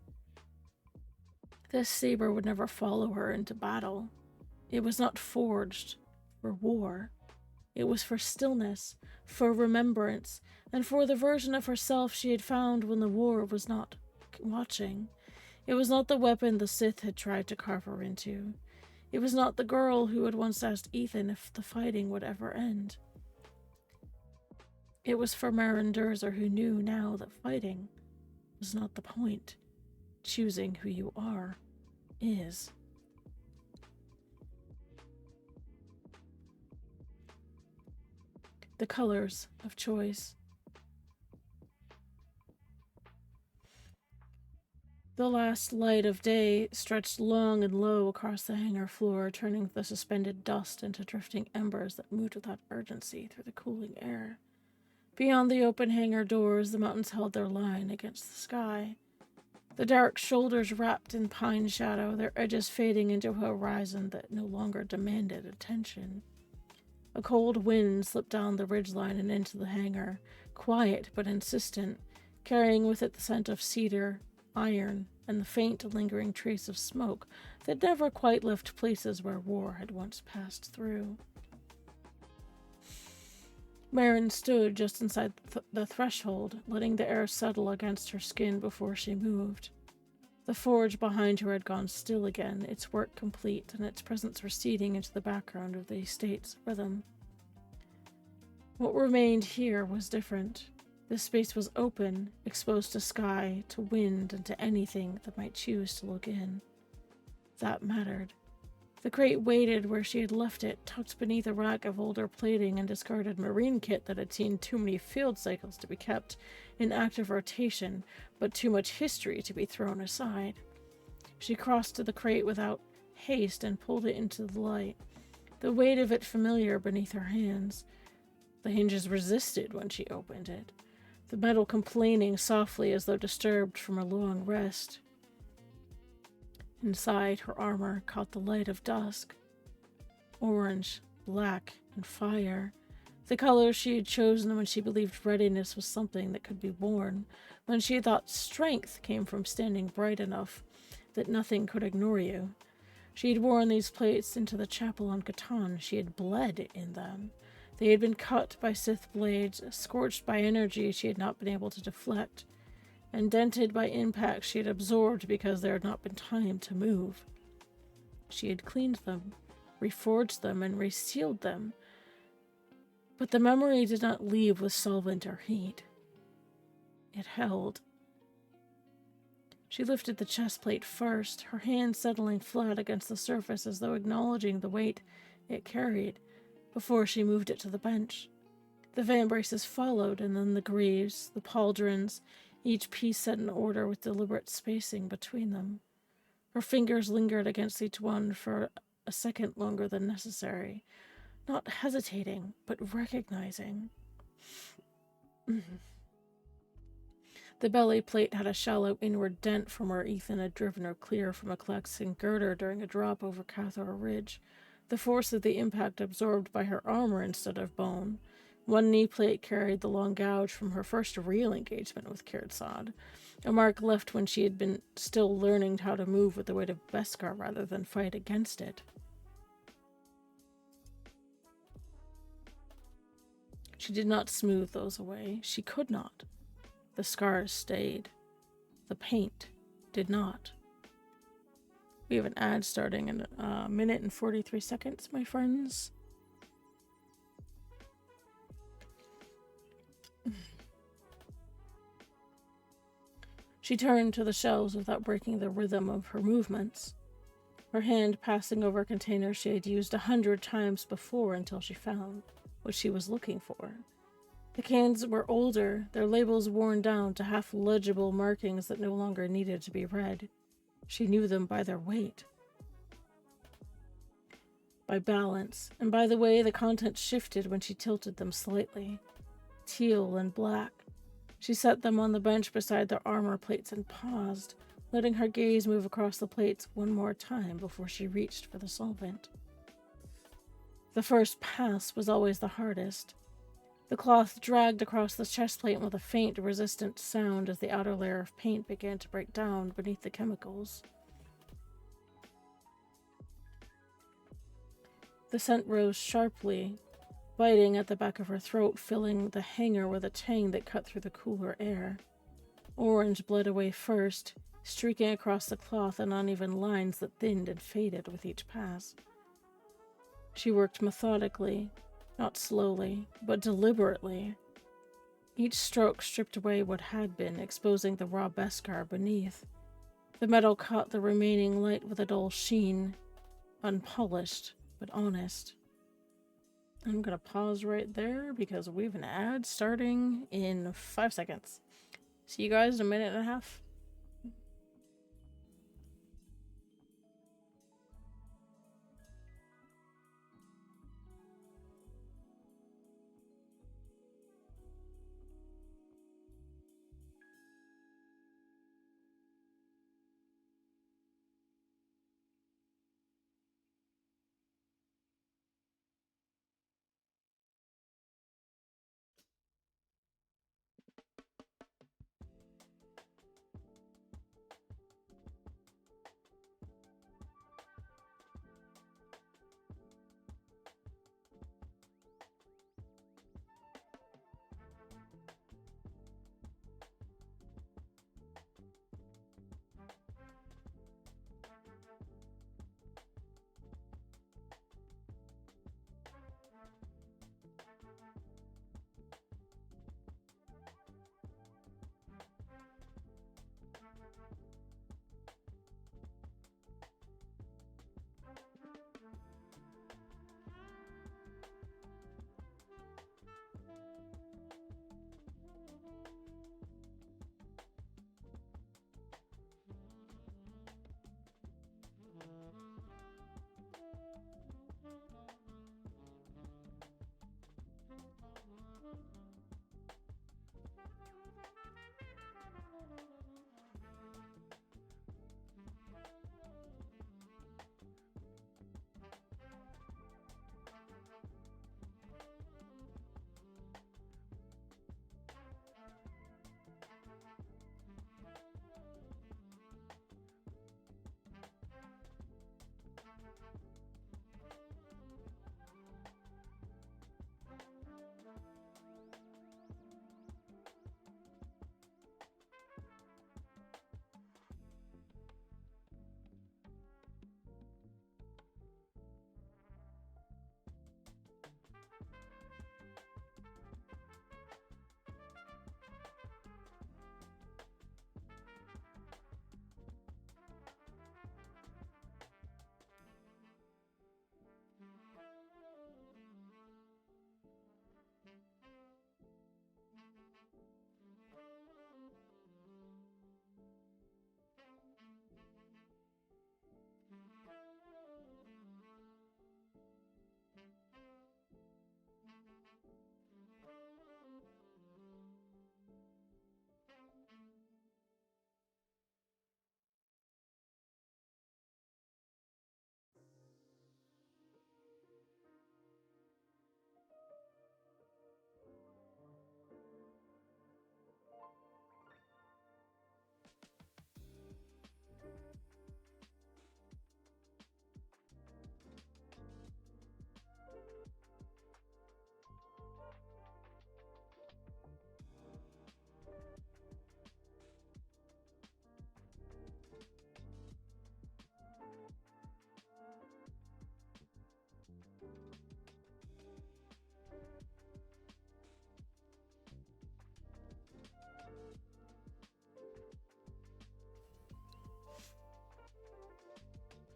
This saber would never follow her into battle. It was not forged for war. It was for stillness, for remembrance, and for the version of herself she had found when the war was not watching. It was not the weapon the Sith had tried to carve her into. It was not the girl who had once asked Ethan if the fighting would ever end. It was for Marin Durzer, who knew now that fighting was not the point. Choosing who you are is. The colors of choice. The last light of day stretched long and low across the hangar floor, turning the suspended dust into drifting embers that moved without urgency through the cooling air. Beyond the open hangar doors, the mountains held their line against the sky. The dark shoulders wrapped in pine shadow, their edges fading into a horizon that no longer demanded attention. A cold wind slipped down the ridgeline and into the hangar, quiet but insistent, carrying with it the scent of cedar, iron, and the faint, lingering trace of smoke that never quite left places where war had once passed through. Marin stood just inside the threshold, letting the air settle against her skin before she moved. The forge behind her had gone still again, its work complete, and its presence receding into the background of the estate's rhythm. What remained here was different. This space was open, exposed to sky, to wind, and to anything that might choose to look in. That mattered. The crate waited where she had left it, tucked beneath a rack of older plating and discarded marine kit that had seen too many field cycles to be kept in active rotation, but too much history to be thrown aside. She crossed to the crate without haste and pulled it into the light, the weight of it familiar beneath her hands. The hinges resisted when she opened it, the metal complaining softly as though disturbed from a long rest. Inside, her armor caught the light of dusk. Orange, black, and fire. The colors she had chosen when she believed readiness was something that could be worn, when she thought strength came from standing bright enough that nothing could ignore you. She had worn these plates into the chapel on Catan. She had bled in them. They had been cut by Sith blades, scorched by energy she had not been able to deflect, and dented by impacts she had absorbed because there had not been time to move. She had cleaned them, reforged them, and resealed them, but the memory did not leave with solvent or heat. It held. She lifted the chest plate first, her hand settling flat against the surface as though acknowledging the weight it carried, before she moved it to the bench. The van braces followed, and then the greaves, the pauldrons, each piece set in order with deliberate spacing between them. Her fingers lingered against each one for a second longer than necessary, not hesitating, but recognizing. The belly plate had a shallow inward dent from where Ethan had driven her clear from a collapsing girder during a drop over Cathar Ridge, the force of the impact absorbed by her armor instead of bone. One knee plate carried the long gouge from her first real engagement with Kirsad, a mark left when she had been still learning how to move with the weight of Beskar rather than fight against it. She did not smooth those away. She could not. The scars stayed. The paint did not. We have an ad starting in a minute and 43 seconds, my friends. She turned to the shelves without breaking the rhythm of her movements, her hand passing over containers she had used 100 times before until she found what she was looking for. The cans were older, their labels worn down to half-legible markings that no longer needed to be read. She knew them by their weight, by balance, and by the way the content shifted when she tilted them slightly. Teal and black. She set them on the bench beside their armor plates and paused, letting her gaze move across the plates one more time before she reached for the solvent. The first pass was always the hardest. The cloth dragged across the chest plate with a faint, resistant sound as the outer layer of paint began to break down beneath the chemicals. The scent rose sharply, biting at the back of her throat, filling the hangar with a tang that cut through the cooler air. Orange bled away first, streaking across the cloth in uneven lines that thinned and faded with each pass. She worked methodically, not slowly, but deliberately. Each stroke stripped away what had been, exposing the raw beskar beneath. The metal caught the remaining light with a dull sheen, unpolished, but honest. I'm gonna pause right there because we have an ad starting in 5 seconds. See you guys in a minute and a half.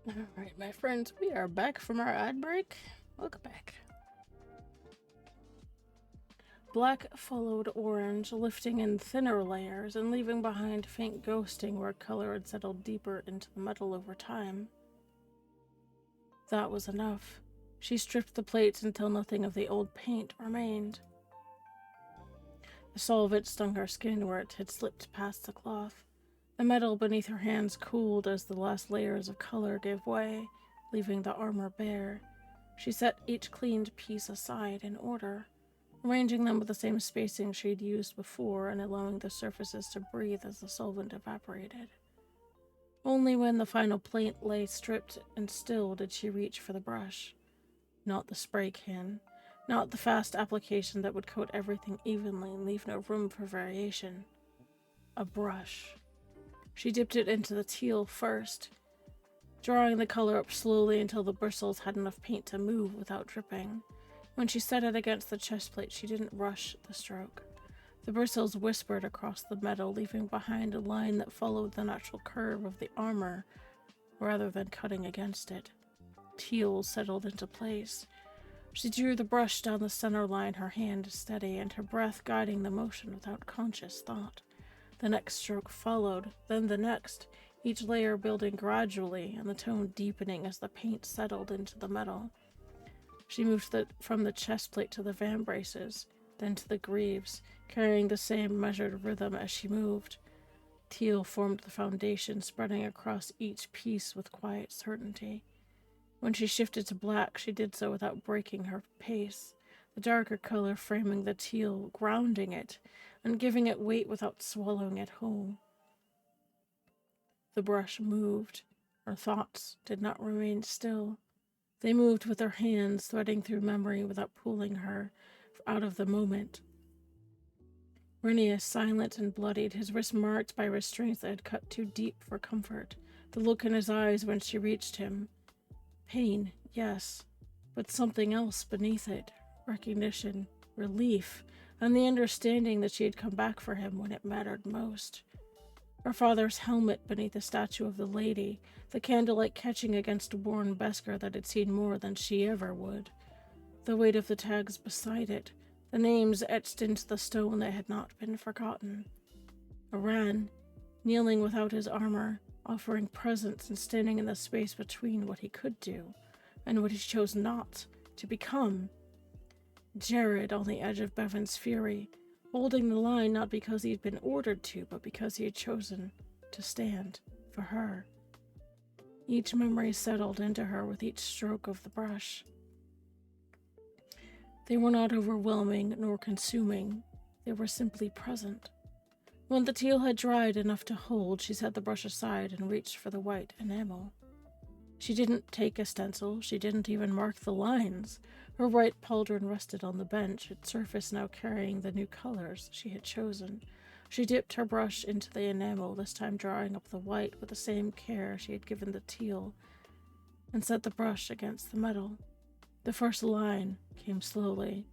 Alright, my friends, we are back from our ad break. Welcome back. Black followed orange, lifting in thinner layers and leaving behind faint ghosting where color had settled deeper into the metal over time. That was enough. She stripped the plates until nothing of the old paint remained. The solvent stung her skin where it had slipped past the cloth. The metal beneath her hands cooled as the last layers of color gave way, leaving the armor bare. She set each cleaned piece aside in order, arranging them with the same spacing she'd used before and allowing the surfaces to breathe as the solvent evaporated. Only when the final plate lay stripped and still did she reach for the brush. Not the spray can, not the fast application that would coat everything evenly and leave no room for variation. A brush. She dipped it into the teal first, drawing the color up slowly until the bristles had enough paint to move without dripping. When she set it against the chest plate, she didn't rush the stroke. The bristles whispered across the metal, leaving behind a line that followed the natural curve of the armor rather than cutting against it. Teal settled into place. She drew the brush down the center line, her hand steady, and her breath guiding the motion without conscious thought. The next stroke followed, then the next, each layer building gradually and the tone deepening as the paint settled into the metal. She moved from the chest plate to the vambraces, then to the greaves, carrying the same measured rhythm as she moved. Teal formed the foundation, spreading across each piece with quiet certainty. When she shifted to black, she did so without breaking her pace, the darker color framing the teal, grounding it, and giving it weight without swallowing it whole. The brush moved. Her thoughts did not remain still. They moved with her hands, threading through memory without pulling her out of the moment. Renius, silent and bloodied, his wrist marked by restraints that had cut too deep for comfort, the look in his eyes when she reached him. Pain, yes, but something else beneath it. Recognition, relief, and the understanding that she had come back for him when it mattered most. Her father's helmet beneath the statue of the lady, the candlelight catching against a worn Besker that had seen more than she ever would. The weight of the tags beside it, the names etched into the stone that had not been forgotten. Aran, kneeling without his armor, offering presents and standing in the space between what he could do and what he chose not to become. Jared on the edge of Bevan's fury, holding the line not because he had been ordered to, but because he had chosen to stand for her. Each memory settled into her with each stroke of the brush. They were not overwhelming nor consuming. They were simply present. When the teal had dried enough to hold, she set the brush aside and reached for the white enamel. She didn't take a stencil. She didn't even mark the lines. Her white pauldron rested on the bench, its surface now carrying the new colors she had chosen. She dipped her brush into the enamel, this time drawing up the white with the same care she had given the teal, and set the brush against the metal. The first line came slowly.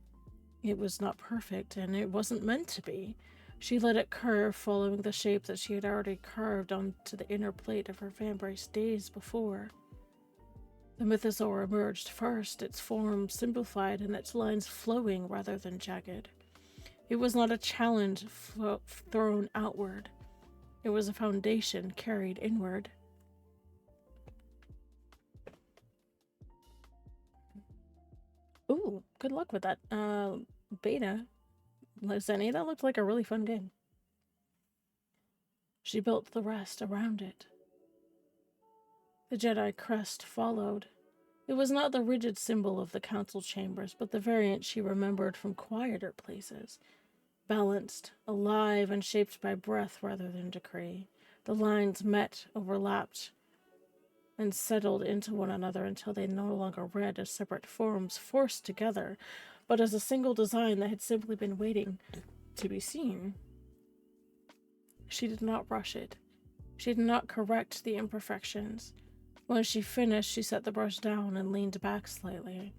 It was not perfect, and it wasn't meant to be. She let it curve, following the shape that she had already carved onto the inner plate of her vambrace days before. The mythosaur emerged first, its form simplified and its lines flowing rather than jagged. It was not a challenge thrown outward. It was a foundation carried inward. Ooh, good luck with that. Beta. Zenny, that looked like a really fun game. She built the rest around it. The Jedi crest followed. It was not the rigid symbol of the council chambers, but the variant she remembered from quieter places. Balanced, alive, and shaped by breath rather than decree. The lines met, overlapped, and settled into one another until they no longer read as separate forms forced together, but as a single design that had simply been waiting to be seen. She did not rush it. She did not correct the imperfections. When she finished, she set the brush down and leaned back slightly,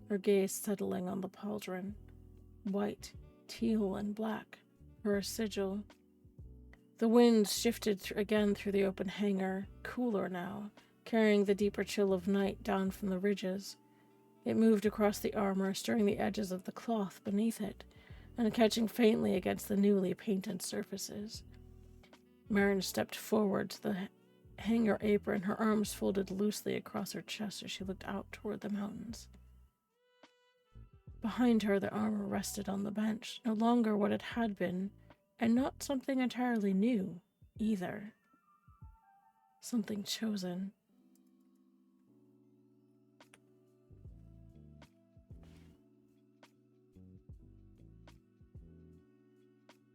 her gaze settling on the pauldron. White, teal, and black, her sigil. The wind shifted again through the open hangar, cooler now, carrying the deeper chill of night down from the ridges. It moved across the armor, stirring the edges of the cloth beneath it, and catching faintly against the newly painted surfaces. Marin stepped forward to the hanger apron, her arms folded loosely across her chest as she looked out toward the mountains. Behind her, the armor rested on the bench, no longer what it had been, and not something entirely new, either. Something chosen.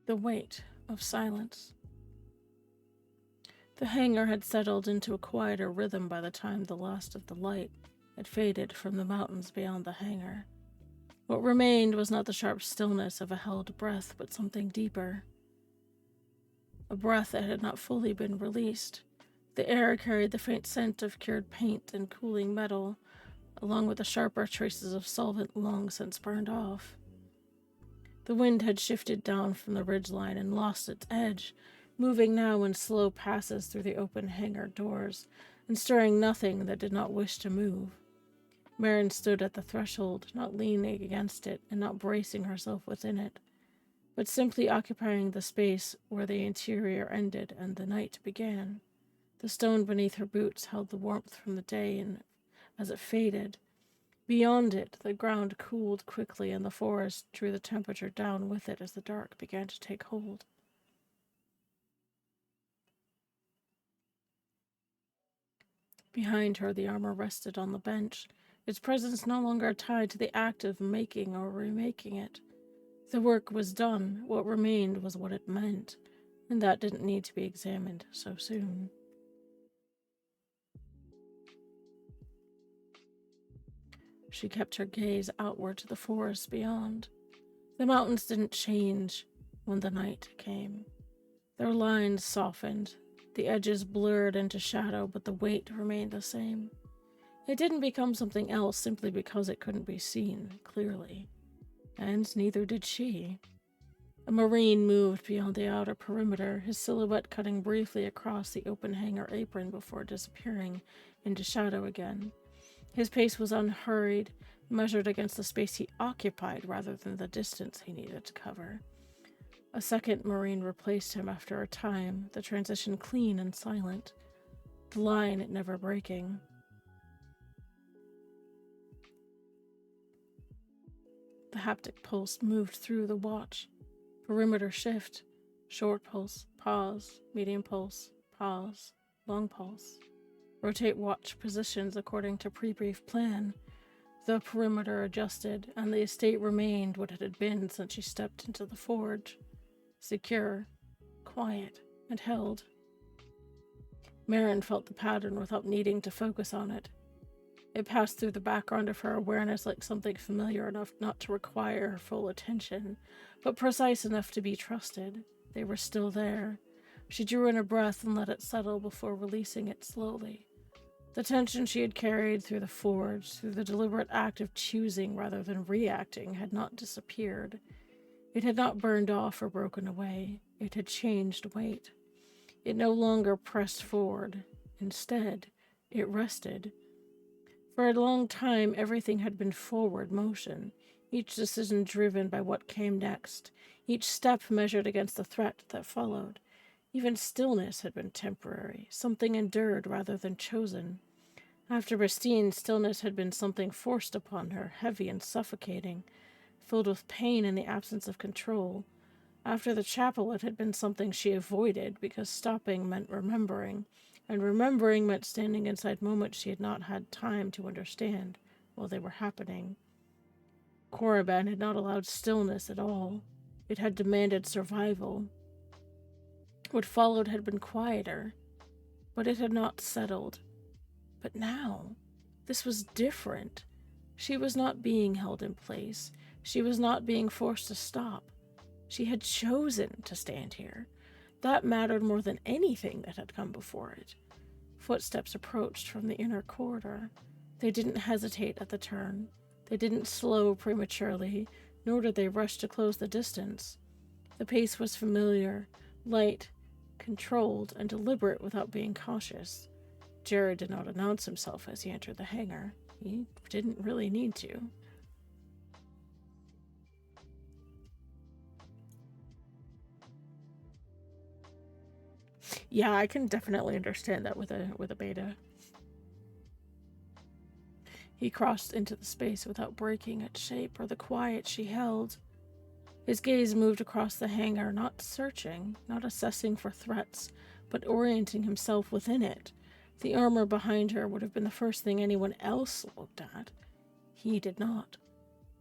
The weight of silence. The hangar had settled into a quieter rhythm by the time the last of the light had faded from the mountains beyond the hangar. What remained was not the sharp stillness of a held breath, but something deeper. A breath that had not fully been released. The air carried the faint scent of cured paint and cooling metal, along with the sharper traces of solvent long since burned off. The wind had shifted down from the ridgeline and lost its edge, moving now in slow passes through the open hangar doors, and stirring nothing that did not wish to move. Marin stood at the threshold, not leaning against it and not bracing herself within it, but simply occupying the space where the interior ended and the night began. The stone beneath her boots held the warmth from the day, and as it faded, beyond it, the ground cooled quickly and the forest drew the temperature down with it as the dark began to take hold. Behind her, the armor rested on the bench, its presence no longer tied to the act of making or remaking it. The work was done, what remained was what it meant, and that didn't need to be examined so soon. She kept her gaze outward to the forest beyond. The mountains didn't change when the night came. Their lines softened, the edges blurred into shadow, but the weight remained the same. It didn't become something else simply because it couldn't be seen clearly, and neither did she. A Marine moved beyond the outer perimeter, his silhouette cutting briefly across the open hangar apron before disappearing into shadow again. His pace was unhurried, measured against the space he occupied rather than the distance he needed to cover. A second Marine replaced him after a time, the transition clean and silent, the line never breaking. The haptic pulse moved through the watch. Perimeter shift, short pulse, pause, medium pulse, pause, long pulse. Rotate watch positions according to pre-brief plan. The perimeter adjusted, and the estate remained what it had been since she stepped into the forge. Secure, quiet, and held. Marin felt the pattern without needing to focus on it. It passed through the background of her awareness like something familiar enough not to require her full attention, but precise enough to be trusted. They were still there. She drew in a breath and let it settle before releasing it slowly. The tension she had carried through the forge, through the deliberate act of choosing rather than reacting, had not disappeared. It had not burned off or broken away. It had changed weight. It no longer pressed forward. Instead, it rested. For a long time, everything had been forward motion, each decision driven by what came next, each step measured against the threat that followed. Even stillness had been temporary, something endured rather than chosen. After Bastine, stillness had been something forced upon her, heavy and suffocating, filled with pain and the absence of control. After the chapel, it had been something she avoided because stopping meant remembering, and remembering meant standing inside moments she had not had time to understand while they were happening. Korriban had not allowed stillness at all. It had demanded survival. What followed had been quieter, but it had not settled. But now, this was different. She was not being held in place. She was not being forced to stop. She had chosen to stand here. That mattered more than anything that had come before it. Footsteps approached from the inner corridor. They didn't hesitate at the turn. They didn't slow prematurely, nor did they rush to close the distance. The pace was familiar, light, controlled, and deliberate without being cautious. Jared did not announce himself as he entered the hangar. He didn't really need to. Yeah, I can definitely understand that with a beta. He crossed into the space without breaking its shape or the quiet she held. His gaze moved across the hangar, not searching, not assessing for threats, but orienting himself within it. The armor behind her would have been the first thing anyone else looked at. He did not.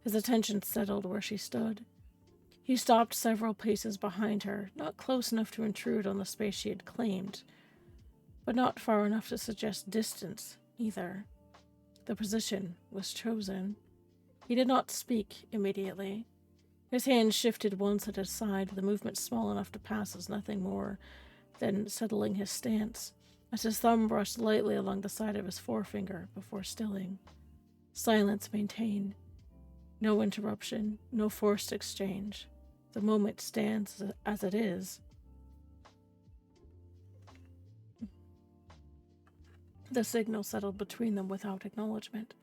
His attention settled where she stood. He stopped several paces behind her, not close enough to intrude on the space she had claimed, but not far enough to suggest distance either. The position was chosen. He did not speak immediately. His hand shifted once at his side, the movement small enough to pass as nothing more than settling his stance, as his thumb brushed lightly along the side of his forefinger before stilling. Silence maintained. No interruption, no forced exchange. The moment stands as it is. The signal settled between them without acknowledgement.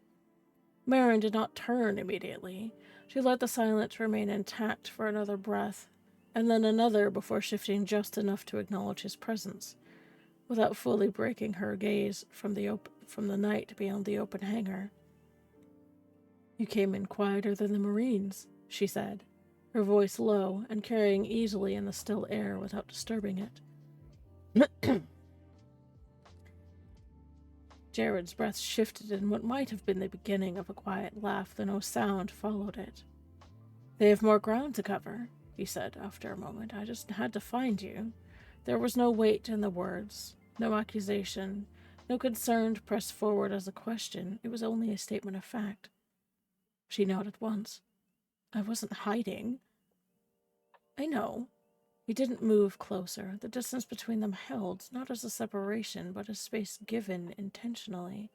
Marin did not turn immediately. She let the silence remain intact for another breath, and then another before shifting just enough to acknowledge his presence, without fully breaking her gaze from the night beyond the open hangar. "You came in quieter than the Marines," she said, her voice low and carrying easily in the still air without disturbing it. Jared's breath shifted in what might have been the beginning of a quiet laugh, though no sound followed it. "They have more ground to cover," he said after a moment. "I just had to find you." There was no weight in the words, no accusation, no concern to press forward as a question. It was only a statement of fact. She nodded once. "I wasn't hiding." "I know." He didn't move closer. The distance between them held, not as a separation, but as space given intentionally.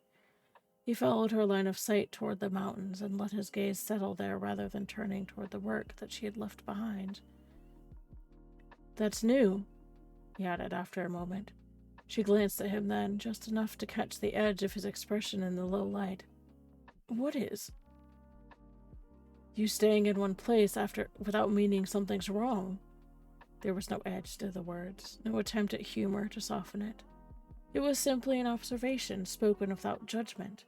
He followed her line of sight toward the mountains and let his gaze settle there rather than turning toward the work that she had left behind. "That's new," he added after a moment. She glanced at him then, just enough to catch the edge of his expression in the low light. "What is?" "You staying in one place without meaning something's wrong." There was no edge to the words, no attempt at humor to soften it. It was simply an observation, spoken without judgment.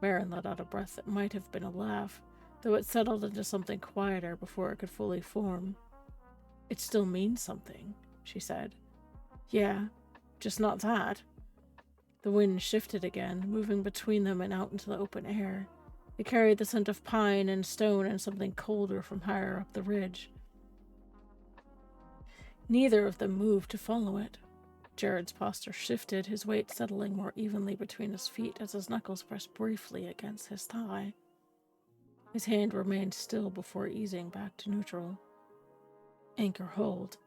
Marin let out a breath that might have been a laugh, though it settled into something quieter before it could fully form. "It still means something," she said. "Yeah, just not that." The wind shifted again, moving between them and out into the open air. It carried the scent of pine and stone and something colder from higher up the ridge. Neither of them moved to follow it. Jared's posture shifted, his weight settling more evenly between his feet as his knuckles pressed briefly against his thigh. His hand remained still before easing back to neutral. "Anchor hold."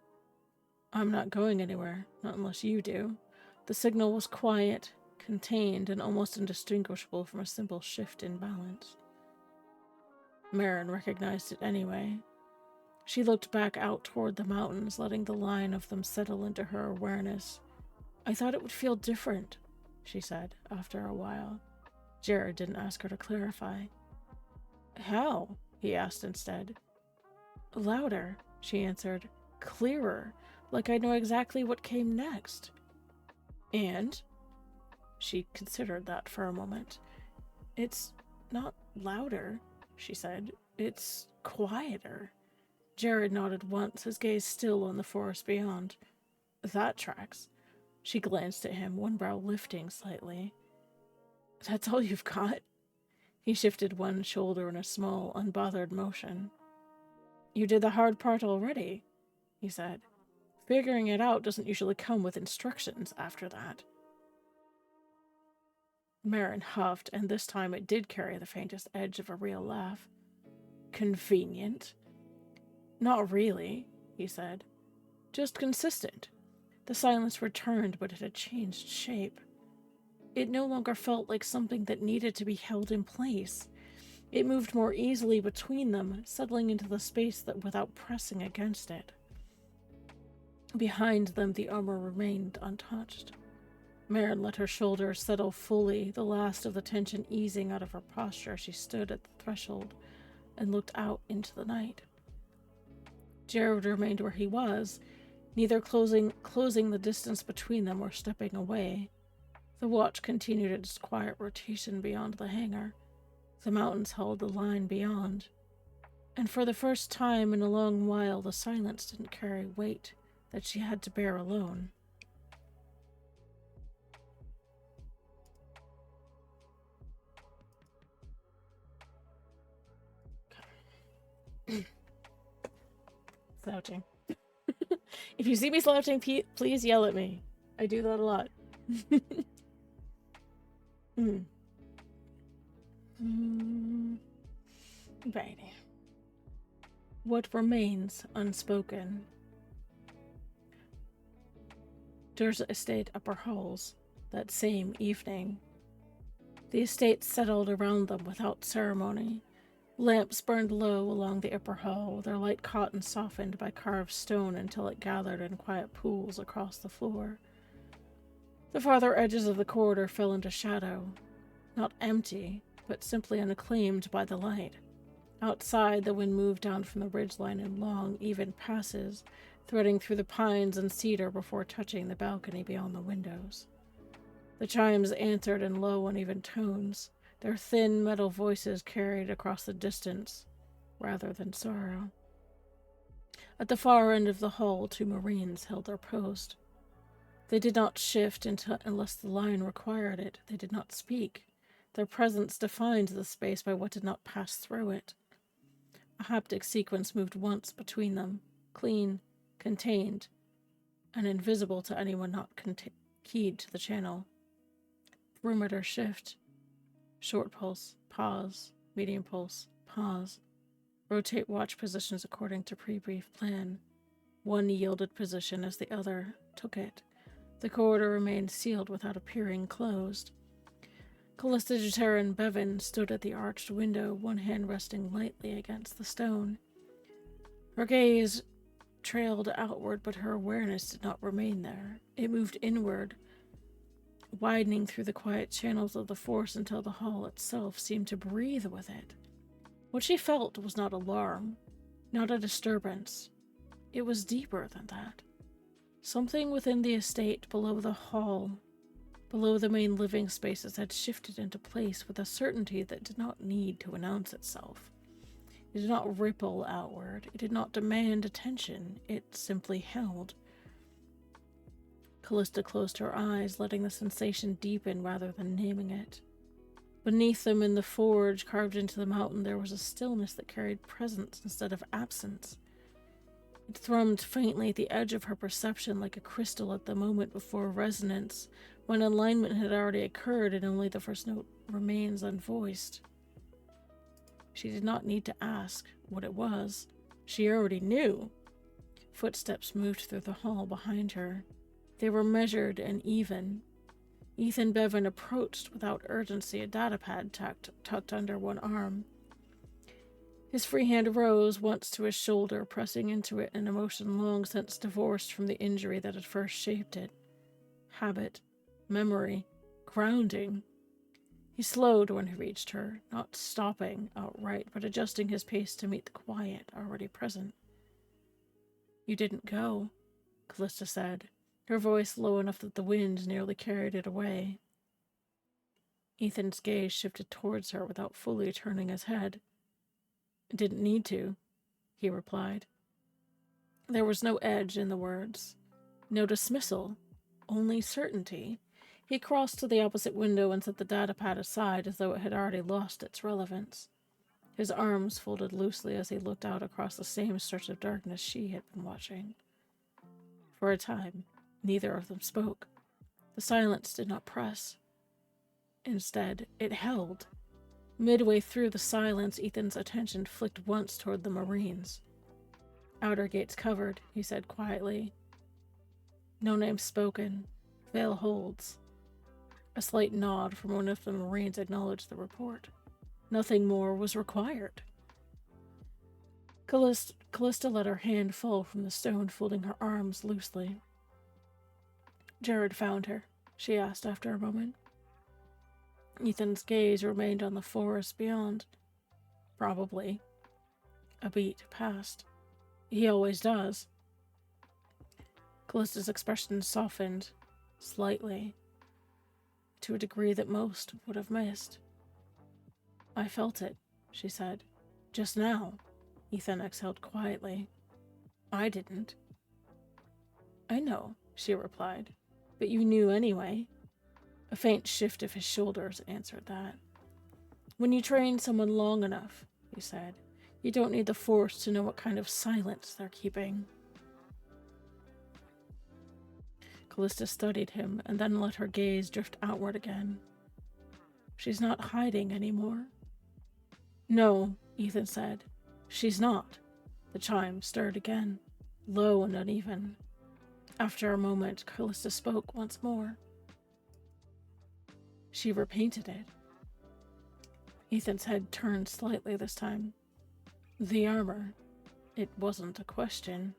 "I'm not going anywhere, not unless you do." The signal was quiet, contained, and almost indistinguishable from a simple shift in balance. Marin recognized it anyway. She looked back out toward the mountains, letting the line of them settle into her awareness. "I thought it would feel different," she said, after a while. Jared didn't ask her to clarify. "How?" he asked instead. "Louder," she answered. "Clearer, like I know exactly what came next." "And?" She considered that for a moment. "It's not louder," she said. "It's quieter." Jared nodded once, his gaze still on the forest beyond. "That tracks." She glanced at him, one brow lifting slightly. "That's all you've got?" He shifted one shoulder in a small, unbothered motion. "You did the hard part already," he said. "Figuring it out doesn't usually come with instructions after that." Marin huffed, and this time it did carry the faintest edge of a real laugh. "Convenient?" "Not really," he said. "Just consistent." The silence returned, but it had changed shape. It no longer felt like something that needed to be held in place. It moved more easily between them, settling into the space without pressing against it. Behind them, the armor remained untouched. Marin let her shoulders settle fully, the last of the tension easing out of her posture as she stood at the threshold and looked out into the night. Jared remained where he was, neither closing the distance between them or stepping away. The watch continued its quiet rotation beyond the hangar. The mountains held the line beyond. And for the first time in a long while, the silence didn't carry weight that she had to bear alone. Slouching. If you see me slouching, please yell at me. I do that a lot. Righty. What remains unspoken? Durza Estate upper halls, that same evening. The estate settled around them without ceremony. Lamps burned low along the upper hall, their light caught and softened by carved stone until it gathered in quiet pools across the floor. The farther edges of the corridor fell into shadow, not empty, but simply unclaimed by the light. Outside, the wind moved down from the ridgeline in long, even passes, threading through the pines and cedar before touching the balcony beyond the windows. The chimes answered in low, uneven tones, their thin metal voices carried across the distance, rather than sorrow. At the far end of the hall, 2 Marines held their post. They did not shift unless the line required it. They did not speak. Their presence defined the space by what did not pass through it. A haptic sequence moved once between them, clean, contained, and invisible to anyone not keyed to the channel. Perimeter shift. Short pulse, pause, medium pulse, pause. Rotate watch positions according to pre-brief plan. One yielded position as the other took it. The corridor remained sealed without appearing closed. Callista, Jatera, and Bevan stood at the arched window, one hand resting lightly against the stone. Her gaze trailed outward, but her awareness did not remain there. It moved inward, widening through the quiet channels of the force until the hall itself seemed to breathe with it. What she felt was not alarm, not a disturbance. It was deeper than that. Something within the estate below the hall, below the main living spaces, had shifted into place with a certainty that did not need to announce itself. It did not ripple outward. It did not demand attention. It simply held. Callista closed her eyes, letting the sensation deepen rather than naming it. Beneath them in the forge, carved into the mountain, there was a stillness that carried presence instead of absence. It thrummed faintly at the edge of her perception like a crystal at the moment before resonance, when alignment had already occurred and only the first note remains unvoiced. She did not need to ask what it was. She already knew. Footsteps moved through the hall behind her. They were measured and even. Ethan Bevan approached without urgency, a datapad tucked under one arm. His free hand rose once to his shoulder, pressing into it an emotion long since divorced from the injury that had first shaped it. Habit, memory, grounding. He slowed when he reached her, not stopping outright, but adjusting his pace to meet the quiet already present. "You didn't go," Callista said, her voice low enough that the wind nearly carried it away. Ethan's gaze shifted towards her without fully turning his head. "Didn't need to," he replied. There was no edge in the words, no dismissal, only certainty. He crossed to the opposite window and set the datapad aside as though it had already lost its relevance. His arms folded loosely as he looked out across the same stretch of darkness she had been watching. For a time, neither of them spoke. The silence did not press. Instead, it held. Midway through the silence, Ethan's attention flicked once toward the Marines. "Outer gates covered," he said quietly. "No name spoken. Veil holds." A slight nod from one of the Marines acknowledged the report. Nothing more was required. Callista let her hand fall from the stone, folding her arms loosely. "Jared found her," she asked after a moment. Ethan's gaze remained on the forest beyond. Probably. A beat passed. He always does. Callista's expression softened, slightly, to a degree that most would have missed. I felt it, she said. Just now. Ethan exhaled quietly. I didn't. I know, she replied. But you knew anyway. A faint shift of his shoulders answered that. When you train someone long enough, he said, you don't need the Force to know what kind of silence they're keeping. Callista studied him and then let her gaze drift outward again. She's not hiding anymore. No, Ethan said. She's not. The chime stirred again, low and uneven. After a moment, Callista spoke once more. She repainted it. Ethan's head turned slightly this time. The armor. It wasn't a question.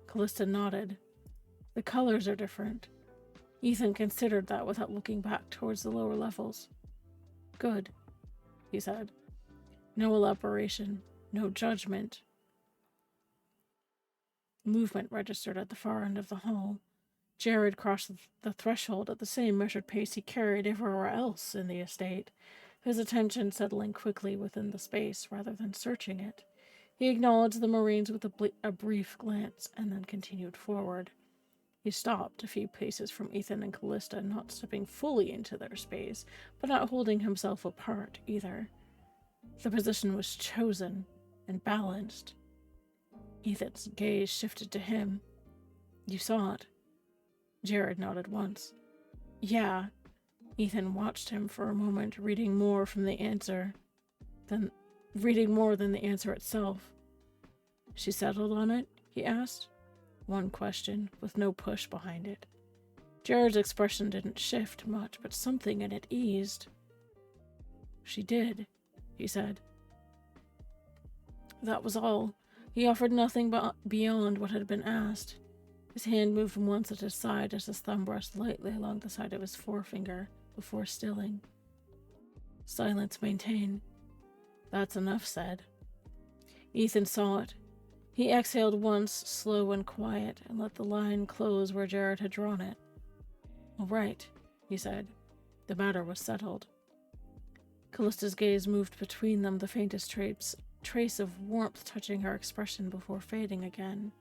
Callista nodded. The colors are different. Ethan considered that without looking back towards the lower levels. Good, he said. No elaboration, no judgment. Movement registered at the far end of the hall. Jared crossed the threshold at the same measured pace he carried everywhere else in the estate, his attention settling quickly within the space rather than searching it. He acknowledged the Marines with a brief glance and then continued forward. He stopped a few paces from Ethan and Callista, not stepping fully into their space, but not holding himself apart either. The position was chosen and balanced. Ethan's gaze shifted to him. You saw it. Jared nodded once. Yeah. Ethan watched him for a moment, reading more than the answer itself. She settled on it? He asked. One question, with no push behind it. Jared's expression didn't shift much, but something in it eased. She did, he said. That was all. He offered nothing but beyond what had been asked. His hand moved once at his side as his thumb brushed lightly along the side of his forefinger before stilling. Silence maintained. That's enough said. Ethan saw it. He exhaled once, slow and quiet, and let the line close where Jared had drawn it. All right, he said. The matter was settled. Callista's gaze moved between them, the faintest trace of warmth touching her expression before fading again.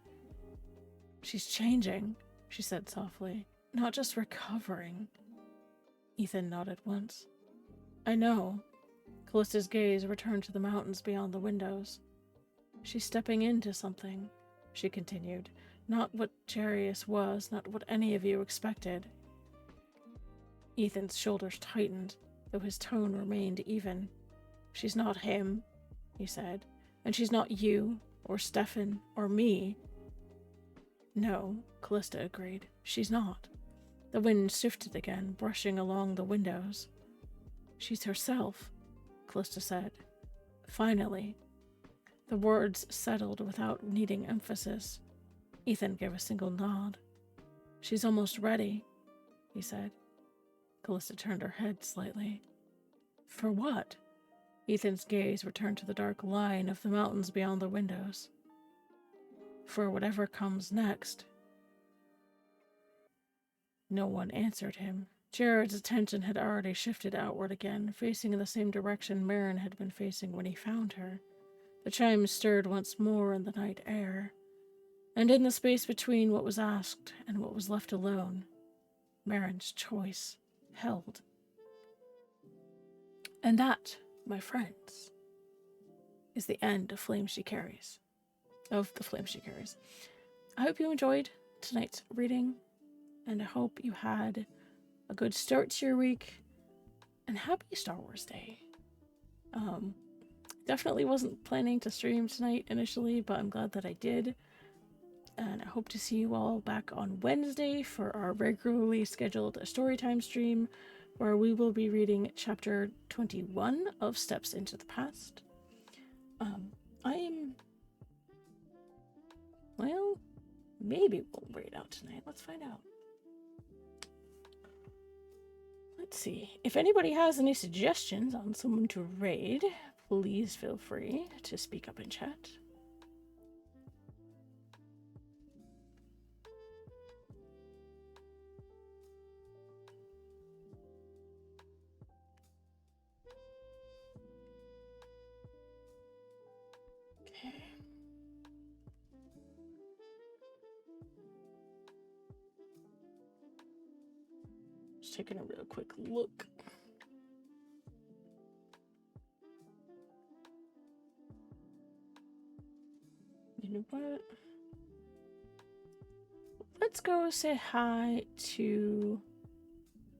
She's changing, she said softly. Not just recovering. Ethan nodded once. I know. Callista's gaze returned to the mountains beyond the windows. She's stepping into something, she continued. Not what Jarius was, not what any of you expected. Ethan's shoulders tightened, though his tone remained even. She's not him, he said. And she's not you, or Stefan, or me. No, Callista agreed. She's not. The wind shifted again, brushing along the windows. She's herself, Callista said. Finally. The words settled without needing emphasis. Ethan gave a single nod. She's almost ready, he said. Callista turned her head slightly. For what? Ethan's gaze returned to the dark line of the mountains beyond the windows. For whatever comes next. No one answered him. Jared's attention had already shifted outward again, facing in the same direction Marin had been facing when he found her. The chimes stirred once more in the night air, and in the space between what was asked and what was left alone, Marin's choice held. And that, my friends, is the end of the Flame She Carries. I hope you enjoyed tonight's reading, and I hope you had a good start to your week, and happy Star Wars Day. Definitely wasn't planning to stream tonight initially, but I'm glad that I did. And I hope to see you all back on Wednesday for our regularly scheduled Storytime stream, where we will be reading chapter 21 of Steps into the Past. Maybe we'll read out tonight. Let's find out. Let's see. If anybody has any suggestions on someone to raid, please feel free to speak up in chat. Just taking a real quick look. You know what? Let's go say hi to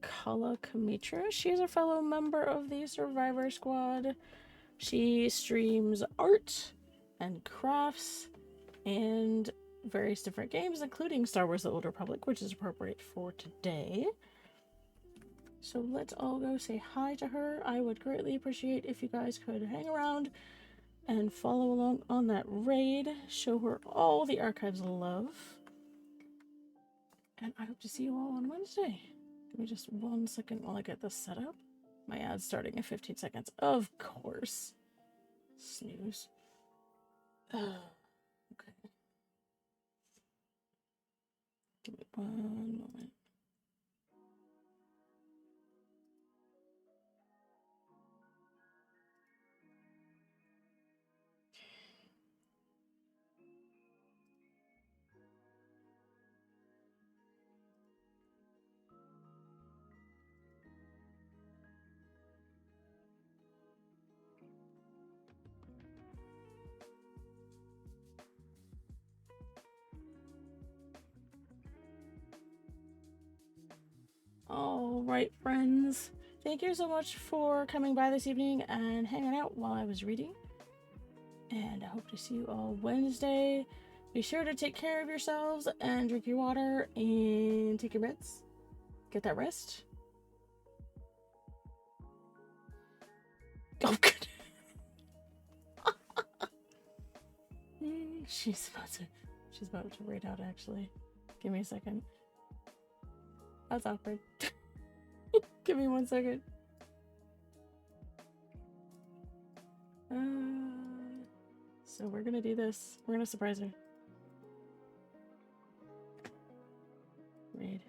Kala Kamitra. She's a fellow member of the Survivor Squad. She streams art and crafts and various different games, including Star Wars The Old Republic, which is appropriate for today. So let's all go say hi to her. I would greatly appreciate if you guys could hang around and follow along on that raid. Show her all the archives love. And I hope to see you all on Wednesday. Give me just 1 second while I get this set up. My ad's starting in 15 seconds. Of course. Snooze. Okay. Give me 1 moment. All right, friends. Thank you so much for coming by this evening and hanging out while I was reading. And I hope to see you all Wednesday. Be sure to take care of yourselves and drink your water and take your meds. Get that rest. Oh, good. She's about to raid out, actually. Give me a second. That's awkward. Give me 1 second. So we're gonna do this. We're gonna surprise her. Raid.